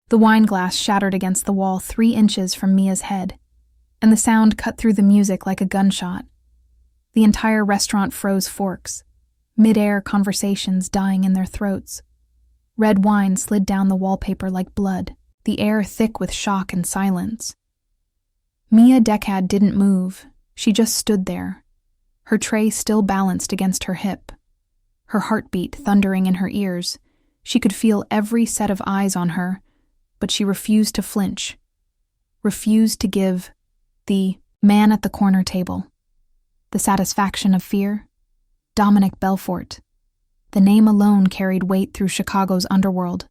The wine glass shattered against the wall 3 inches from Mia's head, and the sound cut through the music like a gunshot. The entire restaurant froze forks, mid-air conversations dying in their throats. Red wine slid down the wallpaper like blood, the air thick with shock and silence. Mia Decad didn't move. She just stood there, her tray still balanced against her hip, her heartbeat thundering in her ears. She could feel every set of eyes on her, but she refused to flinch, refused to give the man at the corner table the satisfaction of fear. Dominic Belfort. The name alone carried weight through Chicago's underworld,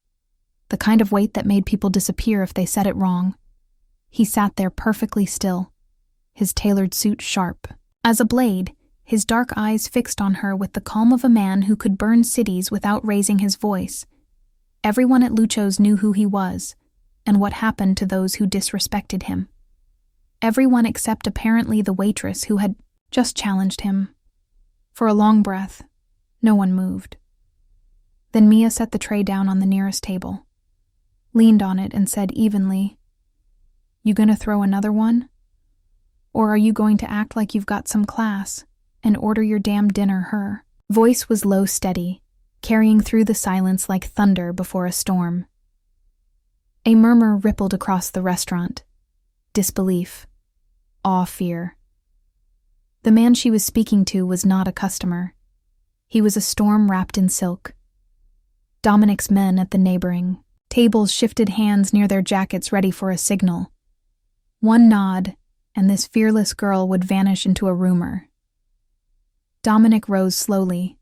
the kind of weight that made people disappear if they said it wrong. He sat there perfectly still, his tailored suit sharp as a blade, his dark eyes fixed on her with the calm of a man who could burn cities without raising his voice. Everyone at Lucho's knew who he was and what happened to those who disrespected him. Everyone except apparently the waitress who had just challenged him. For a long breath, no one moved. Then Mia set the tray down on the nearest table, leaned on it and said evenly, "You gonna throw another one? Or are you going to act like you've got some class and order your damn dinner her?" Voice was low, steady, carrying through the silence like thunder before a storm. A murmur rippled across the restaurant. Disbelief. Awe, fear. The man she was speaking to was not a customer. He was a storm wrapped in silk. Dominic's men at the neighboring tables shifted hands near their jackets ready for a signal. One nod, and this fearless girl would vanish into a rumor. Dominic rose slowly,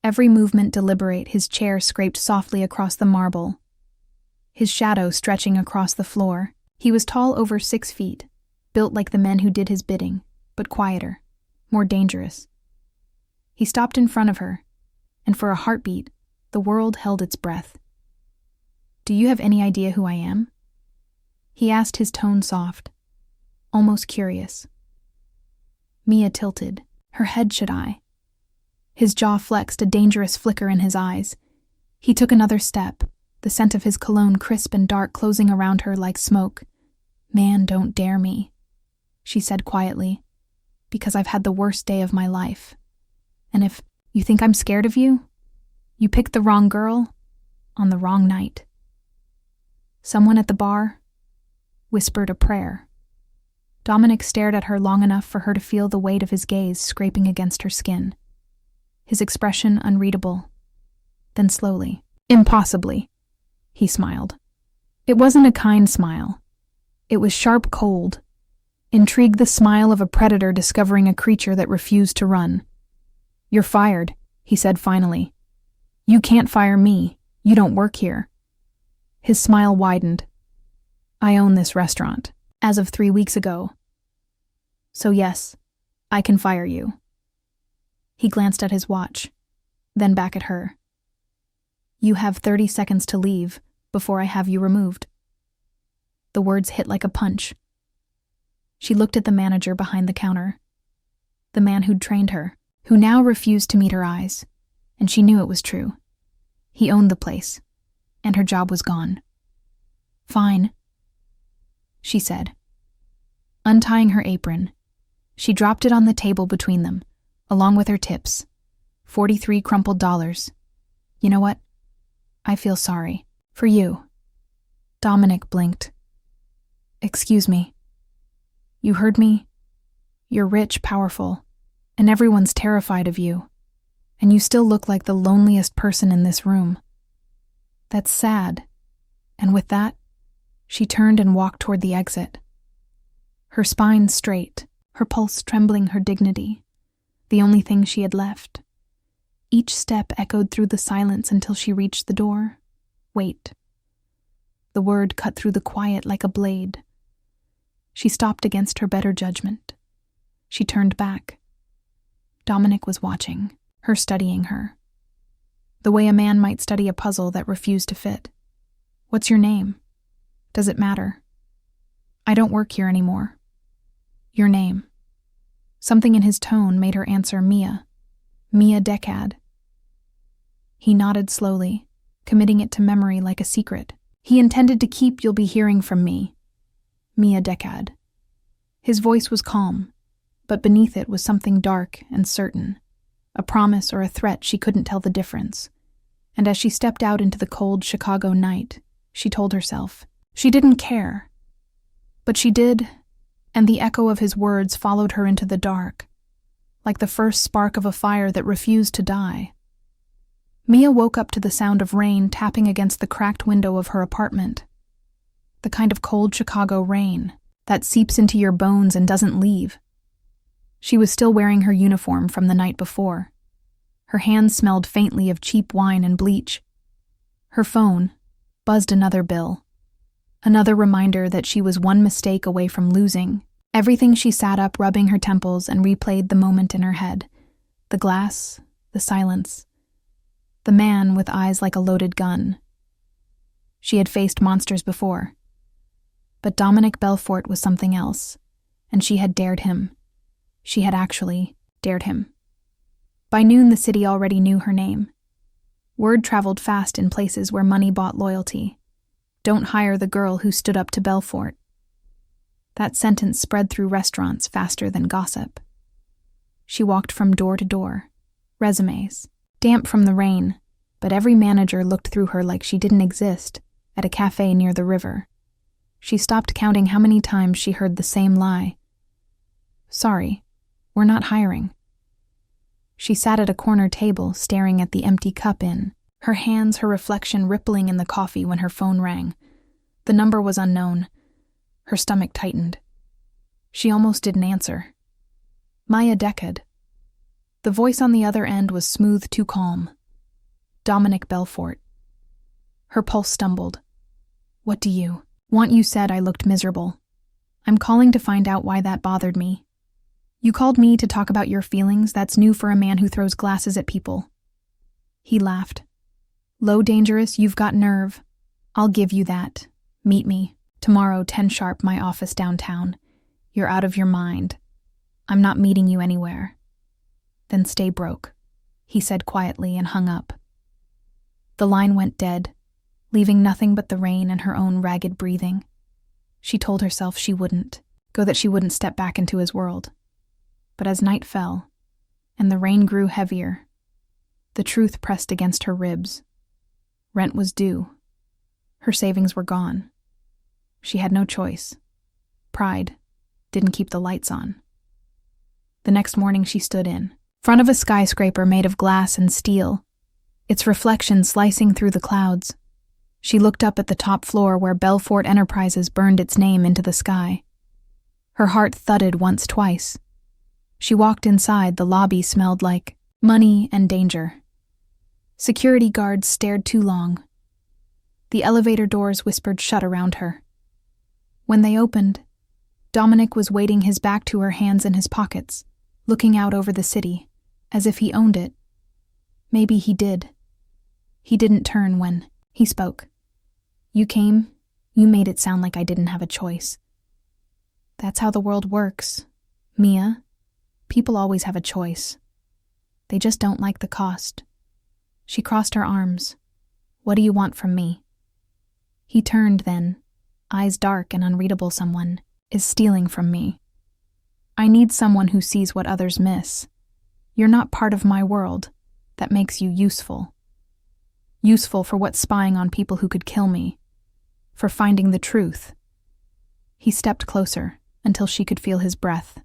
every movement deliberate, his chair scraped softly across the marble, his shadow stretching across the floor. He was tall, over 6 feet, built like the men who did his bidding, but quieter, more dangerous. He stopped in front of her, and for a heartbeat, the world held its breath. "Do you have any idea who I am?" He asked, his tone soft, almost curious. Mia tilted, her head should eye. His jaw flexed, a dangerous flicker in his eyes. He took another step, the scent of his cologne crisp and dark closing around her like smoke. "Man, don't dare me," she said quietly, "because I've had the worst day of my life. And if you think I'm scared of you, you picked the wrong girl on the wrong night." Someone at the bar whispered a prayer. Dominic stared at her long enough for her to feel the weight of his gaze scraping against her skin. His expression unreadable. Then slowly, impossibly, he smiled. It wasn't a kind smile. It was sharp cold. Intrigue, the smile of a predator discovering a creature that refused to run. "You're fired," he said finally. "You can't fire me. You don't work here." His smile widened. "I own this restaurant, as of 3 weeks ago. So yes, I can fire you." He glanced at his watch, then back at her. "You have 30 seconds to leave before I have you removed." The words hit like a punch. She looked at the manager behind the counter, the man who'd trained her, who now refused to meet her eyes, and she knew it was true. He owned the place, and her job was gone. "Fine," she said. Untying her apron, she dropped it on the table between them, along with her tips, 43 crumpled dollars. "You know what? I feel sorry. For you." Dominic blinked. "Excuse me. You heard me? You're rich, powerful, and everyone's terrified of you. And you still look like the loneliest person in this room. That's sad." And with that, she turned and walked toward the exit. Her spine straight, her pulse trembling, her dignity, the only thing she had left. Each step echoed through the silence until she reached the door. "Wait." The word cut through the quiet like a blade. She stopped against her better judgment. She turned back. Dominic was watching, her studying her. The way a man might study a puzzle that refused to fit. "What's your name? Does it matter?" "I don't work here anymore." "Your name?" Something in his tone made her answer Mia. "Mia Decad." He nodded slowly, committing it to memory like a secret. He intended to keep you'll be hearing from me. Mia Decad. His voice was calm, but beneath it was something dark and certain, a promise or a threat she couldn't tell the difference. And as she stepped out into the cold Chicago night, she told herself she didn't care. But she did, and the echo of his words followed her into the dark, like the first spark of a fire that refused to die. Mia woke up to the sound of rain tapping against the cracked window of her apartment. The kind of cold Chicago rain that seeps into your bones and doesn't leave. She was still wearing her uniform from the night before. Her hands smelled faintly of cheap wine and bleach. Her phone buzzed another bill, another reminder that she was one mistake away from losing. Everything. She sat up, rubbing her temples, and replayed the moment in her head. The glass, the silence, the man with eyes like a loaded gun. She had faced monsters before, but Dominic Belfort was something else, and she had dared him. She had actually dared him. By noon, the city already knew her name. Word traveled fast in places where money bought loyalty. Don't hire the girl who stood up to Belfort. That sentence spread through restaurants faster than gossip. She walked from door to door, resumes, damp from the rain, but every manager looked through her like she didn't exist, at a cafe near the river. She stopped counting how many times she heard the same lie. Sorry, we're not hiring. She sat at a corner table, staring at the empty cup in, her hands, her reflection rippling in the coffee when her phone rang. The number was unknown. Her stomach tightened. She almost didn't answer. Maya Decad. The voice on the other end was smooth, too calm. Dominic Belfort. Her pulse stumbled. What do you want? You said I looked miserable. I'm calling to find out why that bothered me. You called me to talk about your feelings. That's new for a man who throws glasses at people. He laughed. Low dangerous, you've got nerve. I'll give you that. Meet me. Tomorrow, 10 sharp, my office downtown. You're out of your mind. I'm not meeting you anywhere. Then stay broke, he said quietly and hung up. The line went dead, leaving nothing but the rain and her own ragged breathing. She told herself she wouldn't go, that she wouldn't step back into his world. But as night fell, and the rain grew heavier, the truth pressed against her ribs. Rent was due. Her savings were gone. She had no choice. Pride didn't keep the lights on. The next morning she stood in front of a skyscraper made of glass and steel, its reflection slicing through the clouds. She looked up at the top floor where Belfort Enterprises burned its name into the sky. Her heart thudded once, twice. She walked inside. The lobby smelled like money and danger. Security guards stared too long. The elevator doors whispered shut around her. When they opened, Dominic was waiting, his back to her, hands in his pockets, looking out over the city, as if he owned it. Maybe he did. He didn't turn when he spoke. You came, you made it sound like I didn't have a choice. That's how the world works, Mia. People always have a choice. They just don't like the cost. She crossed her arms. What do you want from me? He turned then, eyes dark and unreadable. Someone is stealing from me. I need someone who sees what others miss. You're not part of my world. That makes you useful. Useful for what's spying on people who could kill me. For finding the truth. He stepped closer until she could feel his breath.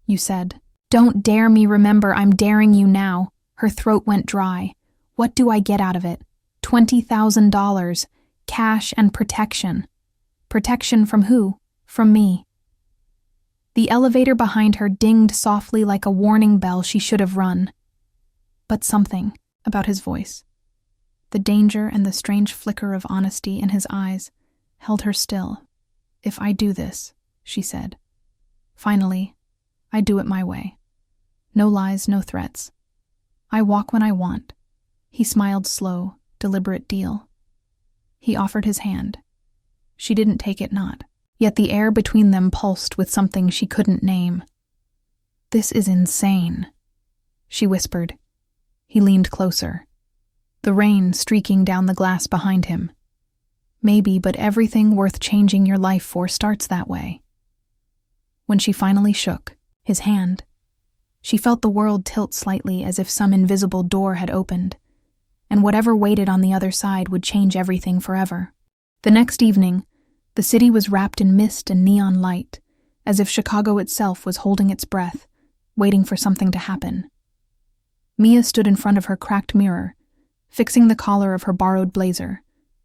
You said, don't dare me. Remember, I'm daring you now. Her throat went dry. What do I get out of it? $20,000. Cash and protection. Protection from who? From me. The elevator behind her dinged softly like a warning bell. She should have run. But something about his voice, the danger and the strange flicker of honesty in his eyes, held her still. If I do this, she said. Finally, I do it my way. No lies, no threats. I walk when I want. He smiled, slow, deliberate deal. He offered his hand. She didn't take it, not. Yet the air between them pulsed with something she couldn't name. This is insane, she whispered. He leaned closer, the rain streaking down the glass behind him. Maybe, but everything worth changing your life for starts that way. When she finally shook his hand, she felt the world tilt slightly as if some invisible door had opened, and whatever waited on the other side would change everything forever. The next evening, the city was wrapped in mist and neon light, as if Chicago itself was holding its breath, waiting for something to happen. Mia stood in front of her cracked mirror, fixing the collar of her borrowed blazer.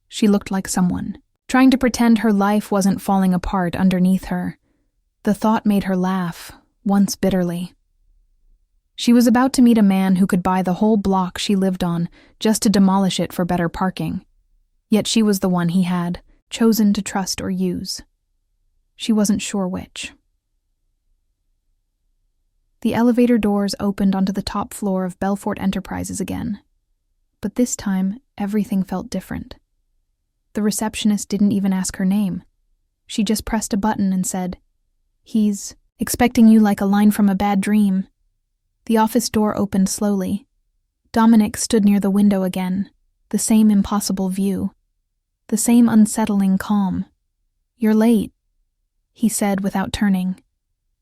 She looked like someone, trying to pretend her life wasn't falling apart underneath her. The thought made her laugh, once bitterly. She was about to meet a man who could buy the whole block she lived on just to demolish it for better parking. Yet she was the one he had chosen to trust or use. She wasn't sure which. The elevator doors opened onto the top floor of Belfort Enterprises again. But this time, everything felt different. The receptionist didn't even ask her name. She just pressed a button and said, "He's expecting you like a line from a bad dream." The office door opened slowly. Dominic stood near the window again, the same impossible view, the same unsettling calm. "You're late," he said without turning.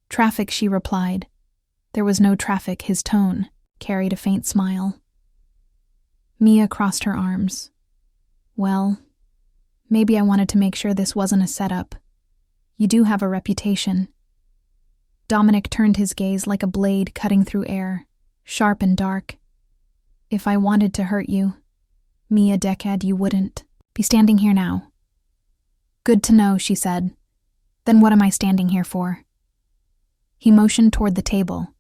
"Traffic," she replied. There was no traffic. His tone carried a faint smile. Mia crossed her arms. "Well, maybe I wanted to make sure this wasn't a setup. You do have a reputation." Dominic turned his gaze like a blade cutting through air, sharp and dark. "If I wanted to hurt you, Mia Decad, you wouldn't be standing here now." "Good to know," she said. "Then what am I standing here for?" He motioned toward the table.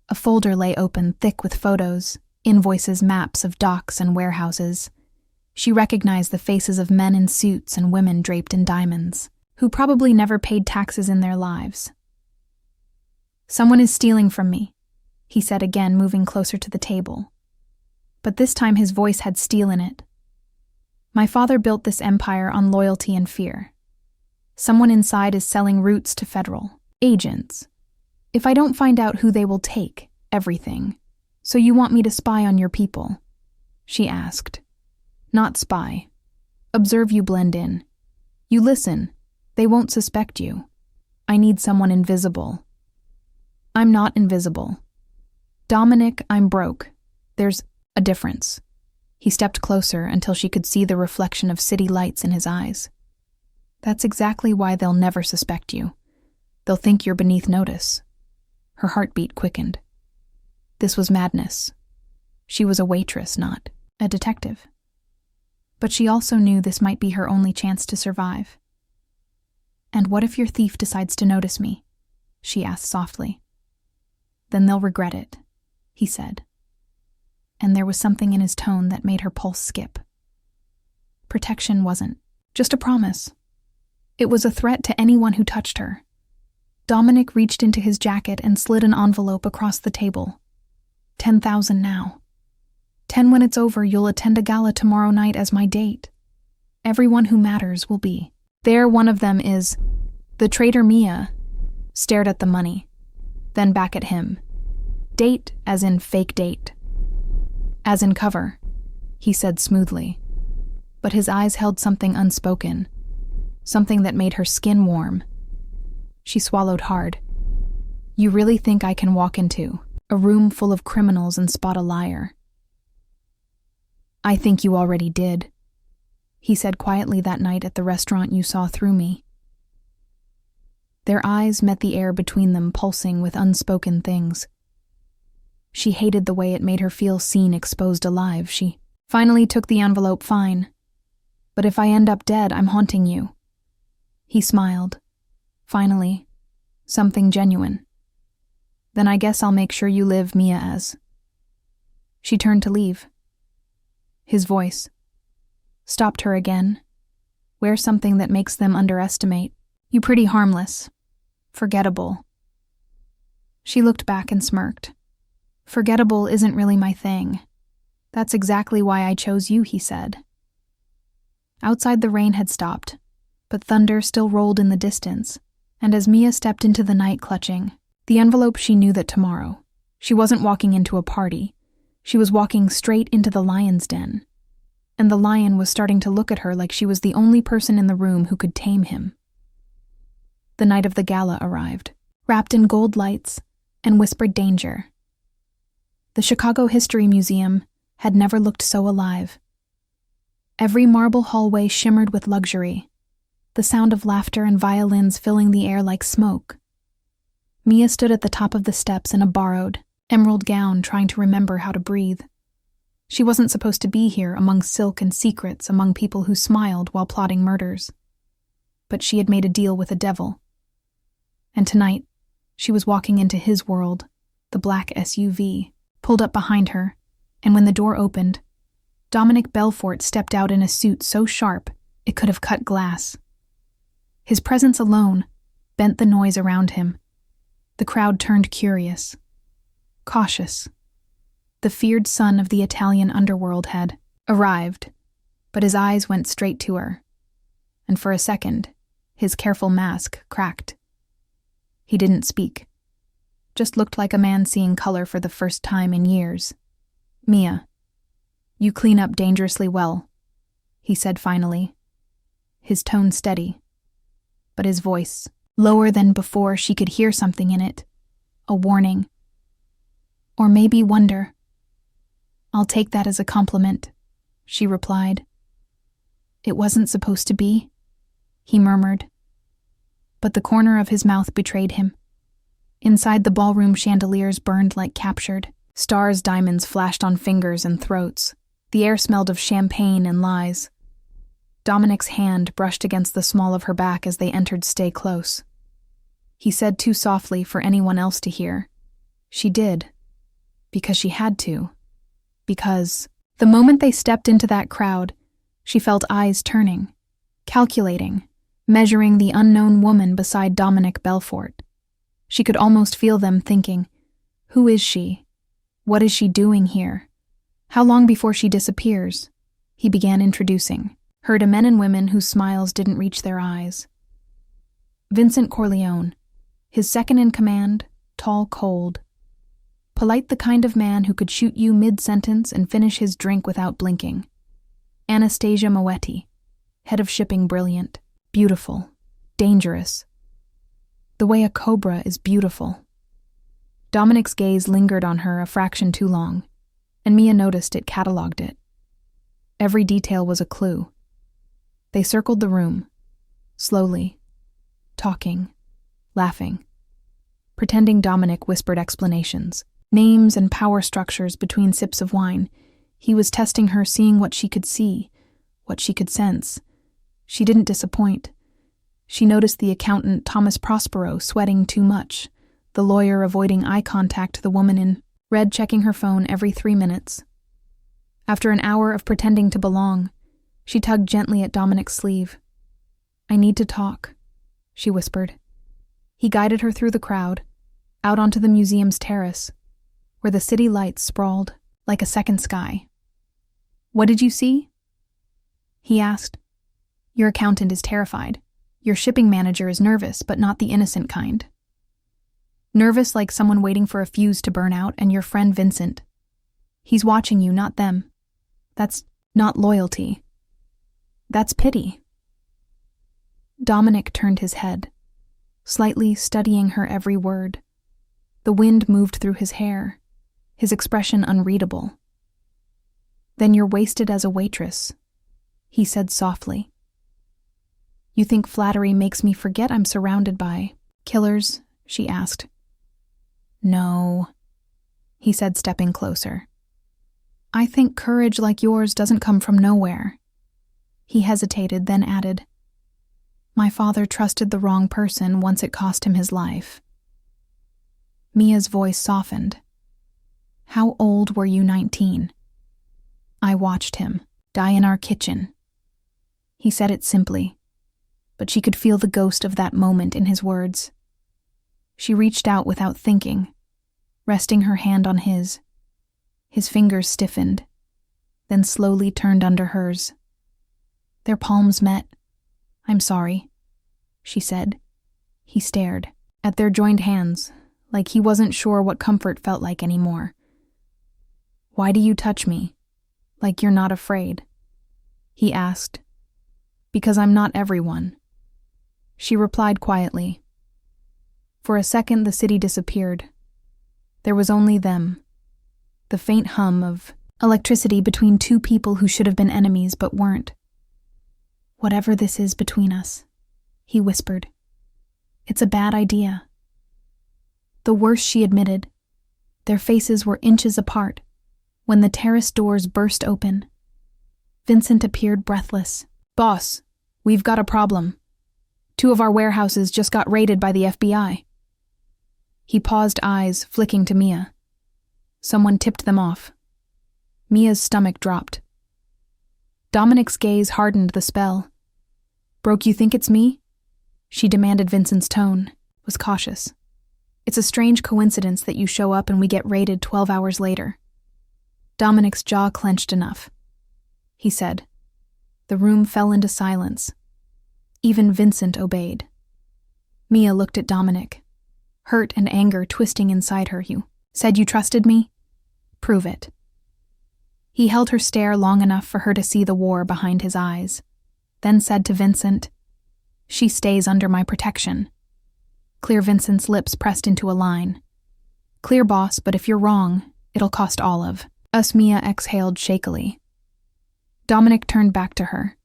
A folder lay open, thick with photos, invoices, maps of docks and warehouses. She recognized the faces of men in suits and women draped in diamonds, who probably never paid taxes in their lives. "Someone is stealing from me," he said again, moving closer to the table. But this time his voice had steel in it. "My father built this empire on loyalty and fear. Someone inside is selling routes to federal agents. If I don't find out who they will take, everything. So you want me to spy on your people?" she asked. "Not spy. Observe you blend in. You listen. They won't suspect you. I need someone invisible." "I'm not invisible. Dominic, I'm broke. There's a difference." He stepped closer until she could see the reflection of city lights in his eyes. "That's exactly why they'll never suspect you. They'll think you're beneath notice." Her heartbeat quickened. This was madness. She was a waitress, not a detective. But she also knew this might be her only chance to survive. "And what if your thief decides to notice me?" she asked softly. "Then they'll regret it," he said. And there was something in his tone that made her pulse skip. Protection wasn't just a promise. It was a threat to anyone who touched her. Dominic reached into his jacket and slid an envelope across the table. 10,000 now. 10 when it's over. You'll attend a gala tomorrow night as my date. Everyone who matters will be there. One of them is..." The traitor Mia stared at the money, then back at him. "Date as in fake date. As in cover," he said smoothly. But his eyes held something unspoken, something that made her skin warm. She swallowed hard. "You really think I can walk into a room full of criminals and spot a liar?" "I think you already did," he said quietly that night at the restaurant you saw through me. Their eyes met the air between them, pulsing with unspoken things. She hated the way it made her feel seen, exposed, alive. She finally took the envelope. "Fine. But if I end up dead, I'm haunting you." He smiled. "Finally, something genuine. Then I guess I'll make sure you live, Mia, as..." She turned to leave. His voice stopped her again. "Wear something that makes them underestimate. You pretty harmless. Forgettable." She looked back and smirked. "Forgettable isn't really my thing. That's exactly why I chose you," he said. Outside the rain had stopped, but thunder still rolled in the distance, and as Mia stepped into the night clutching the envelope, she knew that tomorrow, she wasn't walking into a party. She was walking straight into the lion's den. and the lion was starting to look at her like she was the only person in the room who could tame him. The night of the gala arrived, wrapped in gold lights and whispered danger. The Chicago History Museum had never looked so alive. Every marble hallway shimmered with luxury, the sound of laughter and violins filling the air like smoke. Mia stood at the top of the steps in a borrowed, emerald gown, trying to remember how to breathe. She wasn't supposed to be here among silk and secrets, among people who smiled while plotting murders. But she had made a deal with the devil. And tonight, she was walking into his world, the black SUV, pulled up behind her, and when the door opened, Dominic Belfort stepped out in a suit so sharp it could have cut glass. His presence alone bent the noise around him. The crowd turned curious, cautious. The feared son of the Italian underworld had arrived, but his eyes went straight to her, and for a second, his careful mask cracked. He didn't speak, just looked like a man seeing color for the first time in years. "Mia, you clean up dangerously well," he said finally, his tone steady, but his voice lower than before. She could hear something in it, a warning, or maybe wonder. "I'll take that as a compliment," she replied. "It wasn't supposed to be," he murmured. But the corner of his mouth betrayed him. Inside, the ballroom chandeliers burned like captured. Stars' diamonds flashed on fingers and throats. The air smelled of champagne and lies. Dominic's hand brushed against the small of her back as they entered "Stay close." He said too softly for anyone else to hear. She did. Because she had to. Because the moment they stepped into that crowd, she felt eyes turning, calculating, measuring the unknown woman beside Dominic Belfort. She could almost feel them thinking, who is she? What is she doing here? How long before she disappears? He began introducing her to men and women whose smiles didn't reach their eyes. Vincent Corleone, his second in command, tall, cold. Polite, the kind of man who could shoot you mid-sentence and finish his drink without blinking. Anastasia Moetti, head of shipping, brilliant, beautiful, dangerous. The way a cobra is beautiful. Dominic's gaze lingered on her a fraction too long, and Mia noticed it catalogued it. Every detail was a clue. They circled the room, slowly, talking, laughing, pretending Dominic whispered explanations, names and power structures between sips of wine. He was testing her, seeing what she could see, what she could sense. She didn't disappoint. She noticed the accountant Thomas Prospero sweating too much, the lawyer avoiding eye contact, the woman in red checking her phone every 3 minutes. After an hour of pretending to belong, she tugged gently at Dominic's sleeve. "I need to talk," she whispered. He guided her through the crowd, out onto the museum's terrace, where the city lights sprawled like a second sky. "What did you see?" he asked. "Your accountant is terrified. Your shipping manager is nervous, but not the innocent kind. Nervous like someone waiting for a fuse to burn out, and your friend Vincent. He's watching you, not them. That's not loyalty. That's pity." Dominic turned his head, slightly studying her every word. The wind moved through his hair, his expression unreadable. "Then you're wasted as a waitress," he said softly. "You think flattery makes me forget I'm surrounded by killers?" she asked. "No," he said, stepping closer. "I think courage like yours doesn't come from nowhere." He hesitated, then added, "My father trusted the wrong person once it cost him his life." Mia's voice softened. "How old were you? 19? "I watched him die in our kitchen." He said it simply, but she could feel the ghost of that moment in his words. She reached out without thinking, resting her hand on his. His fingers stiffened, then slowly turned under hers. Their palms met. "I'm sorry," she said. He stared at their joined hands, like he wasn't sure what comfort felt like anymore. "Why do you touch me? Like you're not afraid?" he asked. Because I'm not everyone. She replied quietly. For a second, the city disappeared. There was only them. The faint hum of electricity between two people who should have been enemies but weren't. Whatever this is between us, he whispered. It's a bad idea. The worst, she admitted. Their faces were inches apart when the terrace doors burst open. Vincent appeared breathless. Boss, we've got a problem. 2 of our warehouses just got raided by the FBI. He paused, eyes flicking to Mia. Someone tipped them off. Mia's stomach dropped. Dominic's gaze hardened the spell. Broke, you think it's me? She demanded. Vincent's tone was cautious. It's a strange coincidence that you show up and we get raided 12 hours later. Dominic's jaw clenched enough. He said. The room fell into silence. Even Vincent obeyed. Mia looked at Dominic, hurt and anger twisting inside her. You said you trusted me? Prove it. He held her stare long enough for her to see the war behind his eyes, then said to Vincent, She stays under my protection. Clear. Vincent's lips pressed into a line. Clear, boss, but if you're wrong, it'll cost all of us. Mia exhaled shakily. Dominic turned back to her.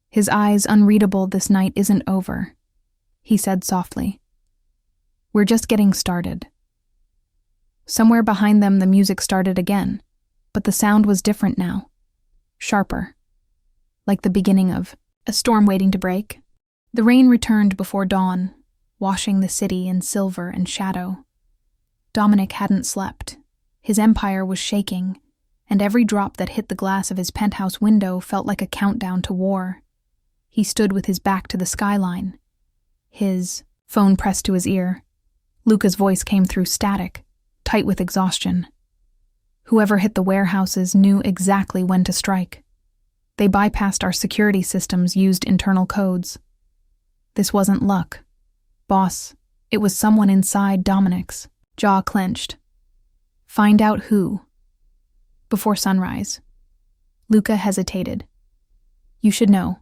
His eyes unreadable. This night isn't over, he said softly. We're just getting started. Somewhere behind them the music started again, but the sound was different now. Sharper. Like the beginning of a storm waiting to break. The rain returned before dawn, washing the city in silver and shadow. Dominic hadn't slept. His empire was shaking, and every drop that hit the glass of his penthouse window felt like a countdown to war. He stood with his back to the skyline, his phone pressed to his ear. Luca's voice came through static, tight with exhaustion. Whoever hit the warehouses knew exactly when to strike. They bypassed our security systems, used internal codes. This wasn't luck. Boss, it was someone inside. Dominic's jaw clenched. Find out who. Before sunrise. Luca hesitated. You should know.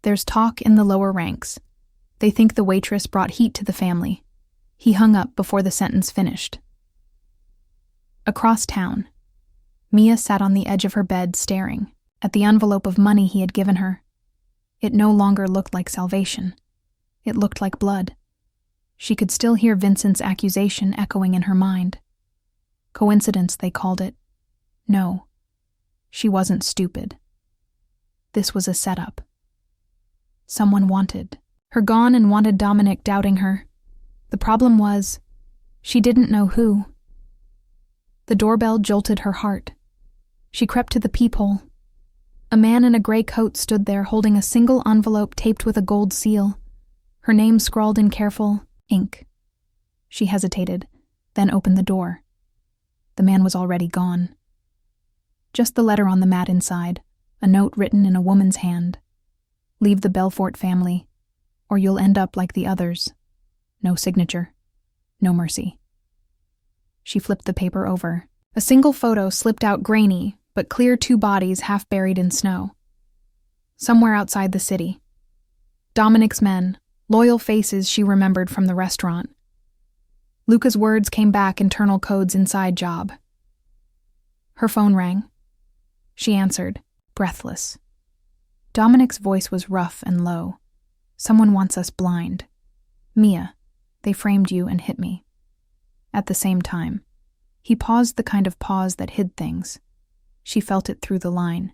There's talk in the lower ranks. They think the waitress brought heat to the family. He hung up before the sentence finished. Across town, Mia sat on the edge of her bed staring at the envelope of money he had given her. It no longer looked like salvation. It looked like blood. She could still hear Vincent's accusation echoing in her mind. Coincidence, they called it. No, she wasn't stupid. This was a setup. Someone wanted her gone and wanted Dominic, doubting her. The problem was, she didn't know who. The doorbell jolted her heart. She crept to the peephole. A man in a gray coat stood there holding a single envelope taped with a gold seal, her name scrawled in careful ink. She hesitated, then opened the door. The man was already gone. Just the letter on the mat inside, a note written in a woman's hand. Leave the Belfort family, or you'll end up like the others. No signature. No mercy. She flipped the paper over. A single photo slipped out, grainy, but clear. 2 bodies half buried in snow. Somewhere outside the city. Dominic's men, loyal faces she remembered from the restaurant. Luca's words came back, internal codes, inside job. Her phone rang. She answered, breathless. Dominic's voice was rough and low. Someone wants us blind. Mia, they framed you and hit me. At the same time. He paused, the kind of pause that hid things. She felt it through the line.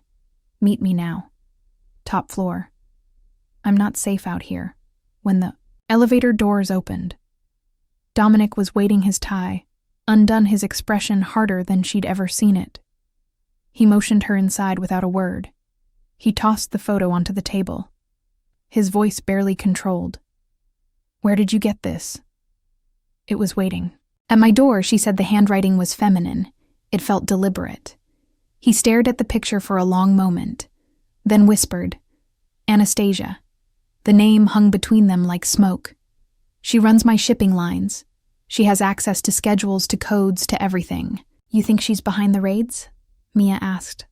Meet me now. Top floor. I'm not safe out here. When the elevator doors opened. Dominic was waiting his tie, undone, his expression harder than she'd ever seen it. He motioned her inside without a word. He tossed the photo onto the table. His voice barely controlled. Where did you get this? It was waiting. At my door, she said. The handwriting was feminine. It felt deliberate. He stared at the picture for a long moment, then whispered, Anastasia. The name hung between them like smoke. She runs my shipping lines. She has access to schedules, to codes, to everything. You think she's behind the raids? Mia asked.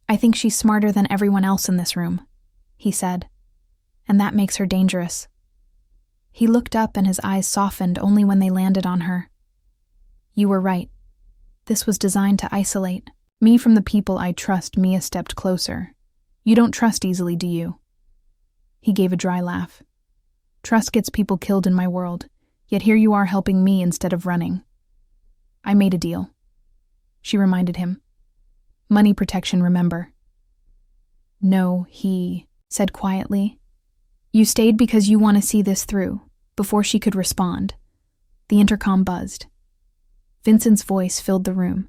I think she's smarter than everyone else in this room, he said, and that makes her dangerous. He looked up and his eyes softened only when they landed on her. You were right. This was designed to isolate me from the people I trust. Mia stepped closer. You don't trust easily, do you? He gave a dry laugh. Trust gets people killed in my world, yet here you are helping me instead of running. I made a deal. She reminded him. Money protection, remember? No, he said quietly. You stayed because you want to see this through. Before she could respond, the intercom buzzed. Vincent's voice filled the room.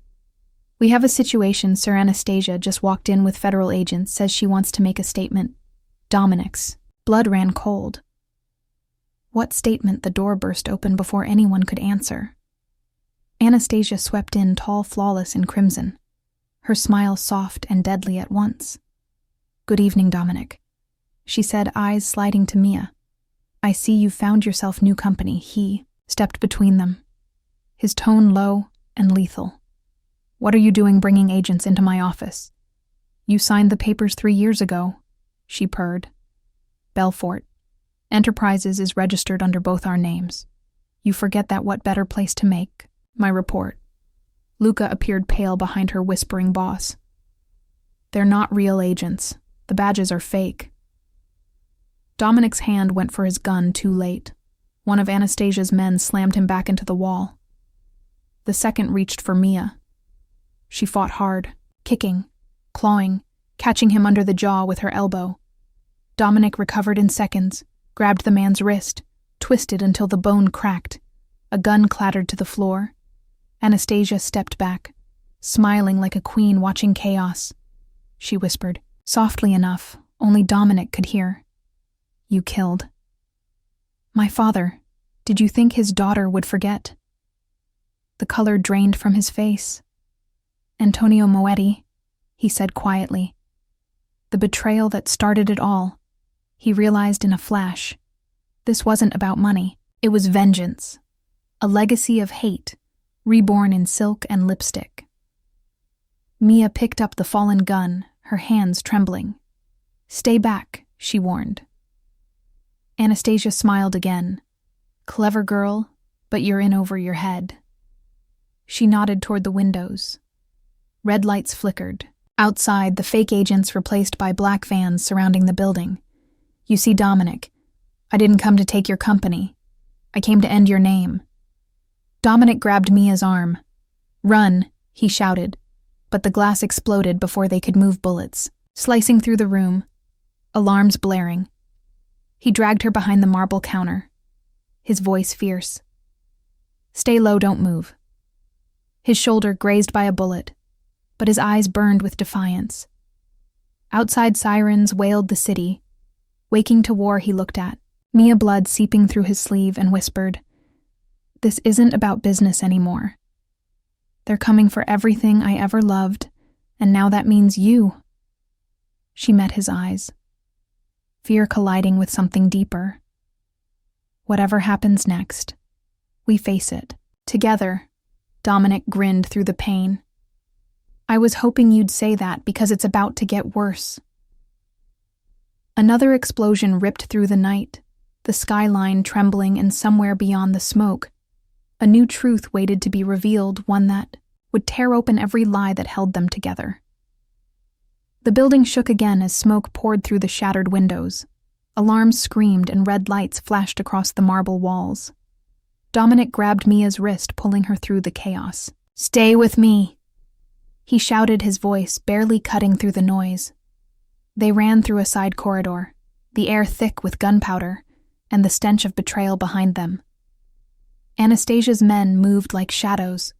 We have a situation. Sir Anastasia just walked in with federal agents, says she wants to make a statement. Dominic's blood ran cold. What statement? The door burst open before anyone could answer. Anastasia swept in, tall, flawless in crimson, her smile soft and deadly at once. Good evening, Dominic, she said, eyes sliding to Mia. I see you've found yourself new company. He stepped between them, his tone low and lethal. What are you doing bringing agents into my office? You signed the papers 3 years ago, she purred. Belfort Enterprises is registered under both our names. You forget that. What better place to make my report? Luca appeared pale behind her whispering boss. They're not real agents. The badges are fake. Dominic's hand went for his gun too late. One of Anastasia's men slammed him back into the wall. The second reached for Mia. She fought hard, kicking, clawing, catching him under the jaw with her elbow. Dominic recovered in seconds, grabbed the man's wrist, twisted until the bone cracked. A gun clattered to the floor. Anastasia stepped back, smiling like a queen watching chaos. She whispered, softly enough, only Dominic could hear. You killed my father. Did you think his daughter would forget? The color drained from his face. Antonio Moetti, he said quietly. The betrayal that started it all. He realized in a flash. This wasn't about money. It was vengeance. A legacy of hate, reborn in silk and lipstick. Mia picked up the fallen gun, her hands trembling. Stay back, she warned. Anastasia smiled again. Clever girl, but you're in over your head. She nodded toward the windows. Red lights flickered. Outside, the fake agents replaced by black vans surrounding the building. You see, Dominic, I didn't come to take your company. I came to end your name. Dominic grabbed Mia's arm. Run, he shouted, but the glass exploded before they could move bullets, slicing through the room, alarms blaring. He dragged her behind the marble counter, his voice fierce. Stay low, don't move. His shoulder grazed by a bullet, but his eyes burned with defiance. Outside, sirens wailed the city. Waking to war, he looked at Mia, blood seeping through his sleeve, and whispered, This isn't about business anymore. They're coming for everything I ever loved, and now that means you. She met his eyes, fear colliding with something deeper. Whatever happens next, we face it. Together, Dominic grinned through the pain. I was hoping you'd say that because it's about to get worse. Another explosion ripped through the night, the skyline trembling, and somewhere beyond the smoke, a new truth waited to be revealed, one that would tear open every lie that held them together. The building shook again as smoke poured through the shattered windows. Alarms screamed and red lights flashed across the marble walls. Dominic grabbed Mia's wrist, pulling her through the chaos. Stay with me, he shouted, his voice barely cutting through the noise. They ran through a side corridor, the air thick with gunpowder, and the stench of betrayal behind them. Anastasia's men moved like shadows,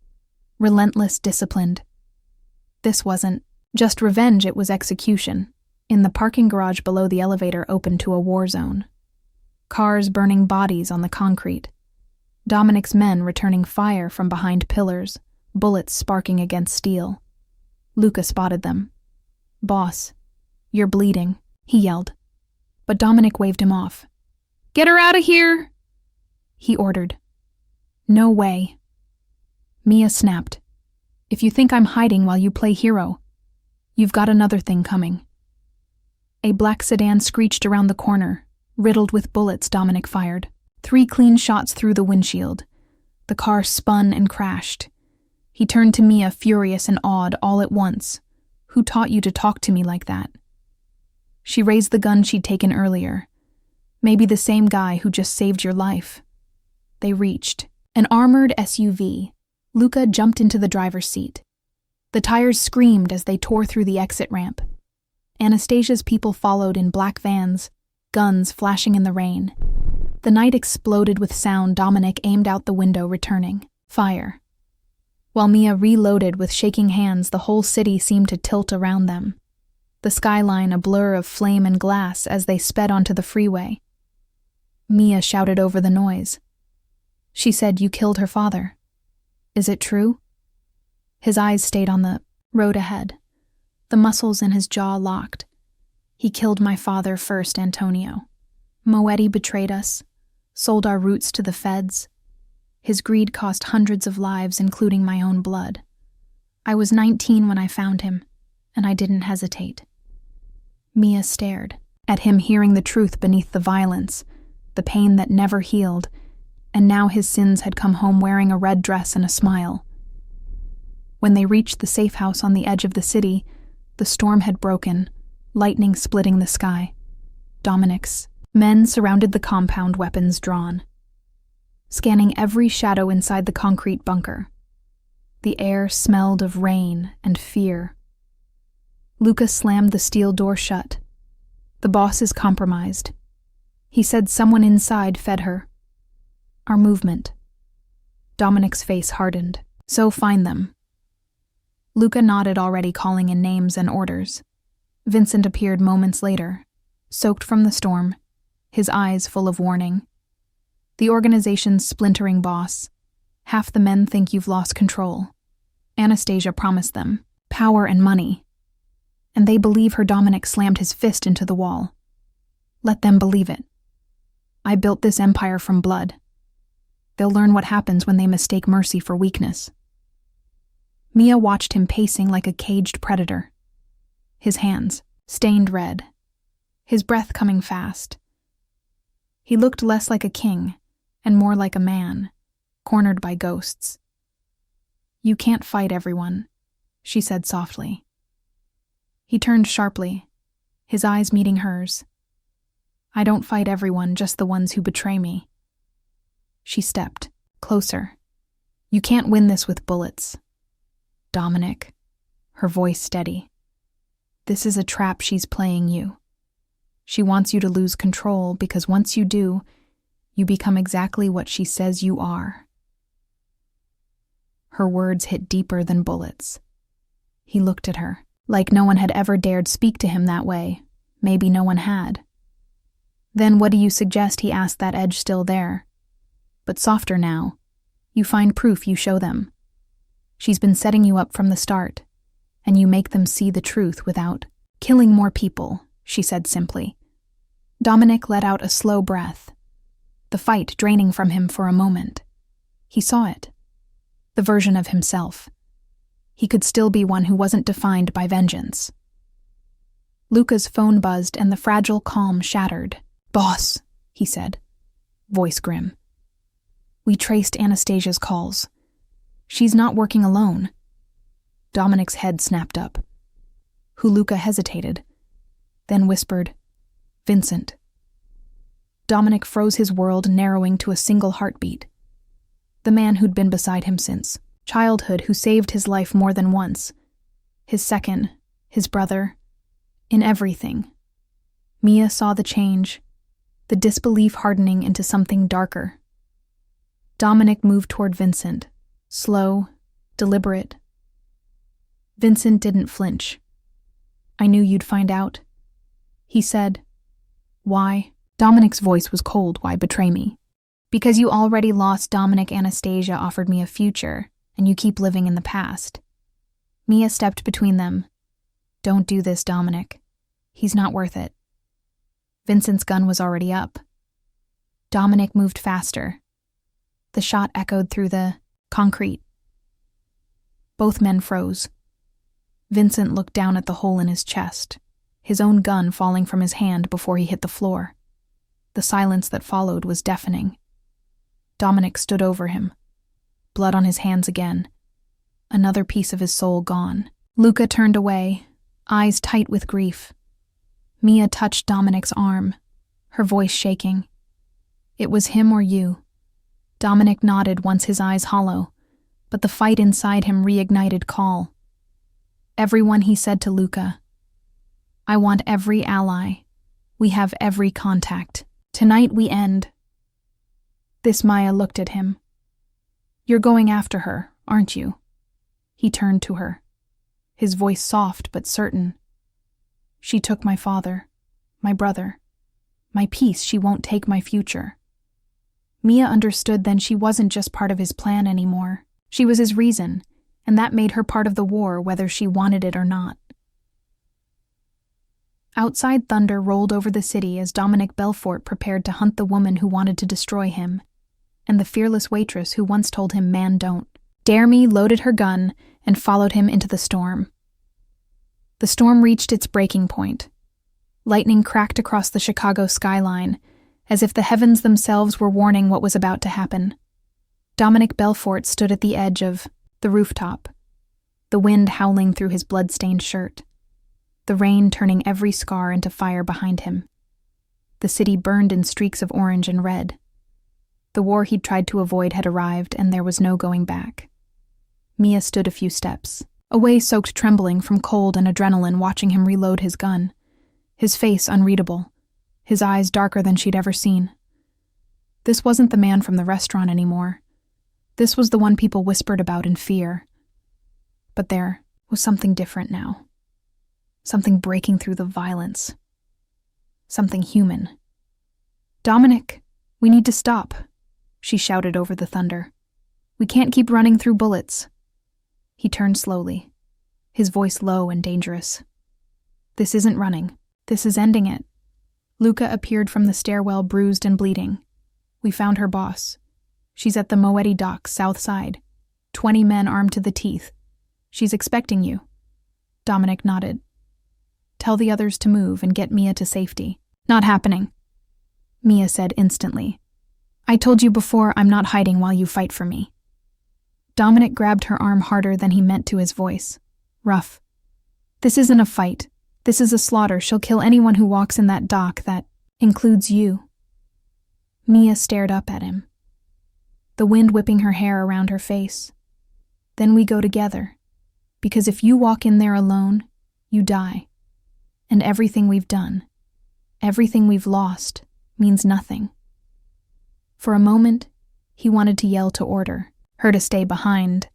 relentless, disciplined. This wasn't just revenge, it was execution. In the parking garage below the elevator opened to a war zone. Cars burning bodies on the concrete. Dominic's men returning fire from behind pillars, bullets sparking against steel. Luca spotted them. Boss, you're bleeding, he yelled. But Dominic waved him off. Get her out of here, he ordered. No way. Mia snapped. If you think I'm hiding while you play hero, You've got another thing coming." A black sedan screeched around the corner, riddled with bullets Dominic fired. 3 clean shots through the windshield. The car spun and crashed. He turned to Mia, furious and awed all at once. "Who taught you to talk to me like that?" She raised the gun she'd taken earlier. Maybe the same guy who just saved your life. They reached. An armored SUV. Luca jumped into the driver's seat. The tires screamed as they tore through the exit ramp. Anastasia's people followed in black vans, guns flashing in the rain. The night exploded with sound. Dominic aimed out the window, returning fire. While Mia reloaded with shaking hands, the whole city seemed to tilt around them. The skyline a blur of flame and glass as they sped onto the freeway. Mia shouted over the noise. She said, "You killed her father. Is it true?" His eyes stayed on the road ahead. The muscles in his jaw locked. "He killed my father first, Antonio. Moetti betrayed us, sold our roots to the feds. His greed cost hundreds of lives, including my own blood. I was 19 when I found him, and I didn't hesitate." Mia stared at him, hearing the truth beneath the violence, the pain that never healed, and now his sins had come home wearing a red dress and a smile. When they reached the safe house on the edge of the city, the storm had broken, lightning splitting the sky. Dominic's men surrounded the compound, weapons drawn, scanning every shadow inside the concrete bunker. The air smelled of rain and fear. Luca slammed the steel door shut. "The boss is compromised. He said someone inside fed her. Our movement." Dominic's face hardened. "So find them." Luca nodded, already calling in names and orders. Vincent appeared moments later, soaked from the storm, his eyes full of warning. "The organization's splintering, boss. Half the men think you've lost control. Anastasia promised them power and money. And they believe her." Dominic slammed his fist into the wall. "Let them believe it. I built this empire from blood. They'll learn what happens when they mistake mercy for weakness." Mia watched him pacing like a caged predator. His hands stained red, his breath coming fast. He looked less like a king and more like a man, cornered by ghosts. "You can't fight everyone," she said softly. He turned sharply, his eyes meeting hers. "I don't fight everyone, just the ones who betray me." She stepped closer. "You can't win this with bullets. Dominic," her voice steady. "This is a trap she's playing you. She wants you to lose control because once you do, you become exactly what she says you are." Her words hit deeper than bullets. He looked at her, like no one had ever dared speak to him that way. Maybe no one had. "Then what do you suggest?" he asked, that edge still there, but softer now. "You find proof, you show them. She's been setting you up from the start, and you make them see the truth without killing more people," she said simply. Dominic let out a slow breath, the fight draining from him for a moment. He saw it, the version of himself. He could still be one who wasn't defined by vengeance. Luca's phone buzzed and the fragile calm shattered. "Boss," he said, voice grim. "We traced Anastasia's calls. She's not working alone." Dominic's head snapped up. Luca hesitated, then whispered, "Vincent." Dominic froze, his world narrowing to a single heartbeat. The man who'd been beside him since childhood, who saved his life more than once. His second, his brother, in everything. Mia saw the change, the disbelief hardening into something darker. Dominic moved toward Vincent, slow, deliberate. Vincent didn't flinch. "I knew you'd find out," he said. "Why?" Dominic's voice was cold. "Why betray me?" "Because you already lost. Dominic. Anastasia offered me a future, and you keep living in the past." Mia stepped between them. "Don't do this, Dominic. He's not worth it." Vincent's gun was already up. Dominic moved faster. The shot echoed through the concrete. Both men froze. Vincent looked down at the hole in his chest, his own gun falling from his hand before he hit the floor. The silence that followed was deafening. Dominic stood over him, blood on his hands again, another piece of his soul gone. Luca turned away, eyes tight with grief. Mia touched Dominic's arm, her voice shaking. "It was him or you." Dominic nodded, once his eyes hollow, but the fight inside him reignited call. "Everyone," he said to Luca. "I want every ally. We have every contact. Tonight we end." This Maya looked at him. "You're going after her, aren't you?" He turned to her, his voice soft but certain. "She took my father, my brother, my peace. She won't take my future." Mia understood then she wasn't just part of his plan anymore. She was his reason, and that made her part of the war, whether she wanted it or not. Outside, thunder rolled over the city as Dominic Belfort prepared to hunt the woman who wanted to destroy him, and the fearless waitress who once told him, "Man, don't." Dare Me loaded her gun and followed him into the storm. The storm reached its breaking point. Lightning cracked across the Chicago skyline, as if the heavens themselves were warning what was about to happen. Dominic Belfort stood at the edge of the rooftop, the wind howling through his blood-stained shirt, the rain turning every scar into fire behind him. The city burned in streaks of orange and red. The war he'd tried to avoid had arrived, and there was no going back. Mia stood a few steps, away, soaked trembling from cold and adrenaline, watching him reload his gun, his face unreadable, his eyes darker than she'd ever seen. This wasn't the man from the restaurant anymore. This was the one people whispered about in fear. But there was something different now. Something breaking through the violence. Something human. "Dominic, we need to stop," she shouted over the thunder. "We can't keep running through bullets." He turned slowly, his voice low and dangerous. "This isn't running. This is ending it." Luca appeared from the stairwell, bruised and bleeding. "We found her boss. She's at the Moetti docks, south side. 20 men armed to the teeth. She's expecting you." Dominic nodded. "Tell the others to move and get Mia to safety." "Not happening," Mia said instantly. "I told you before, I'm not hiding while you fight for me." Dominic grabbed her arm harder than he meant to his voice. Rough. "This isn't a fight. This is a slaughter. She'll kill anyone who walks in that dock. That includes you." Mia stared up at him, the wind whipping her hair around her face. "Then we go together. Because if you walk in there alone, you die. And everything we've done, everything we've lost, means nothing." For a moment, he wanted to yell to order her to stay behind,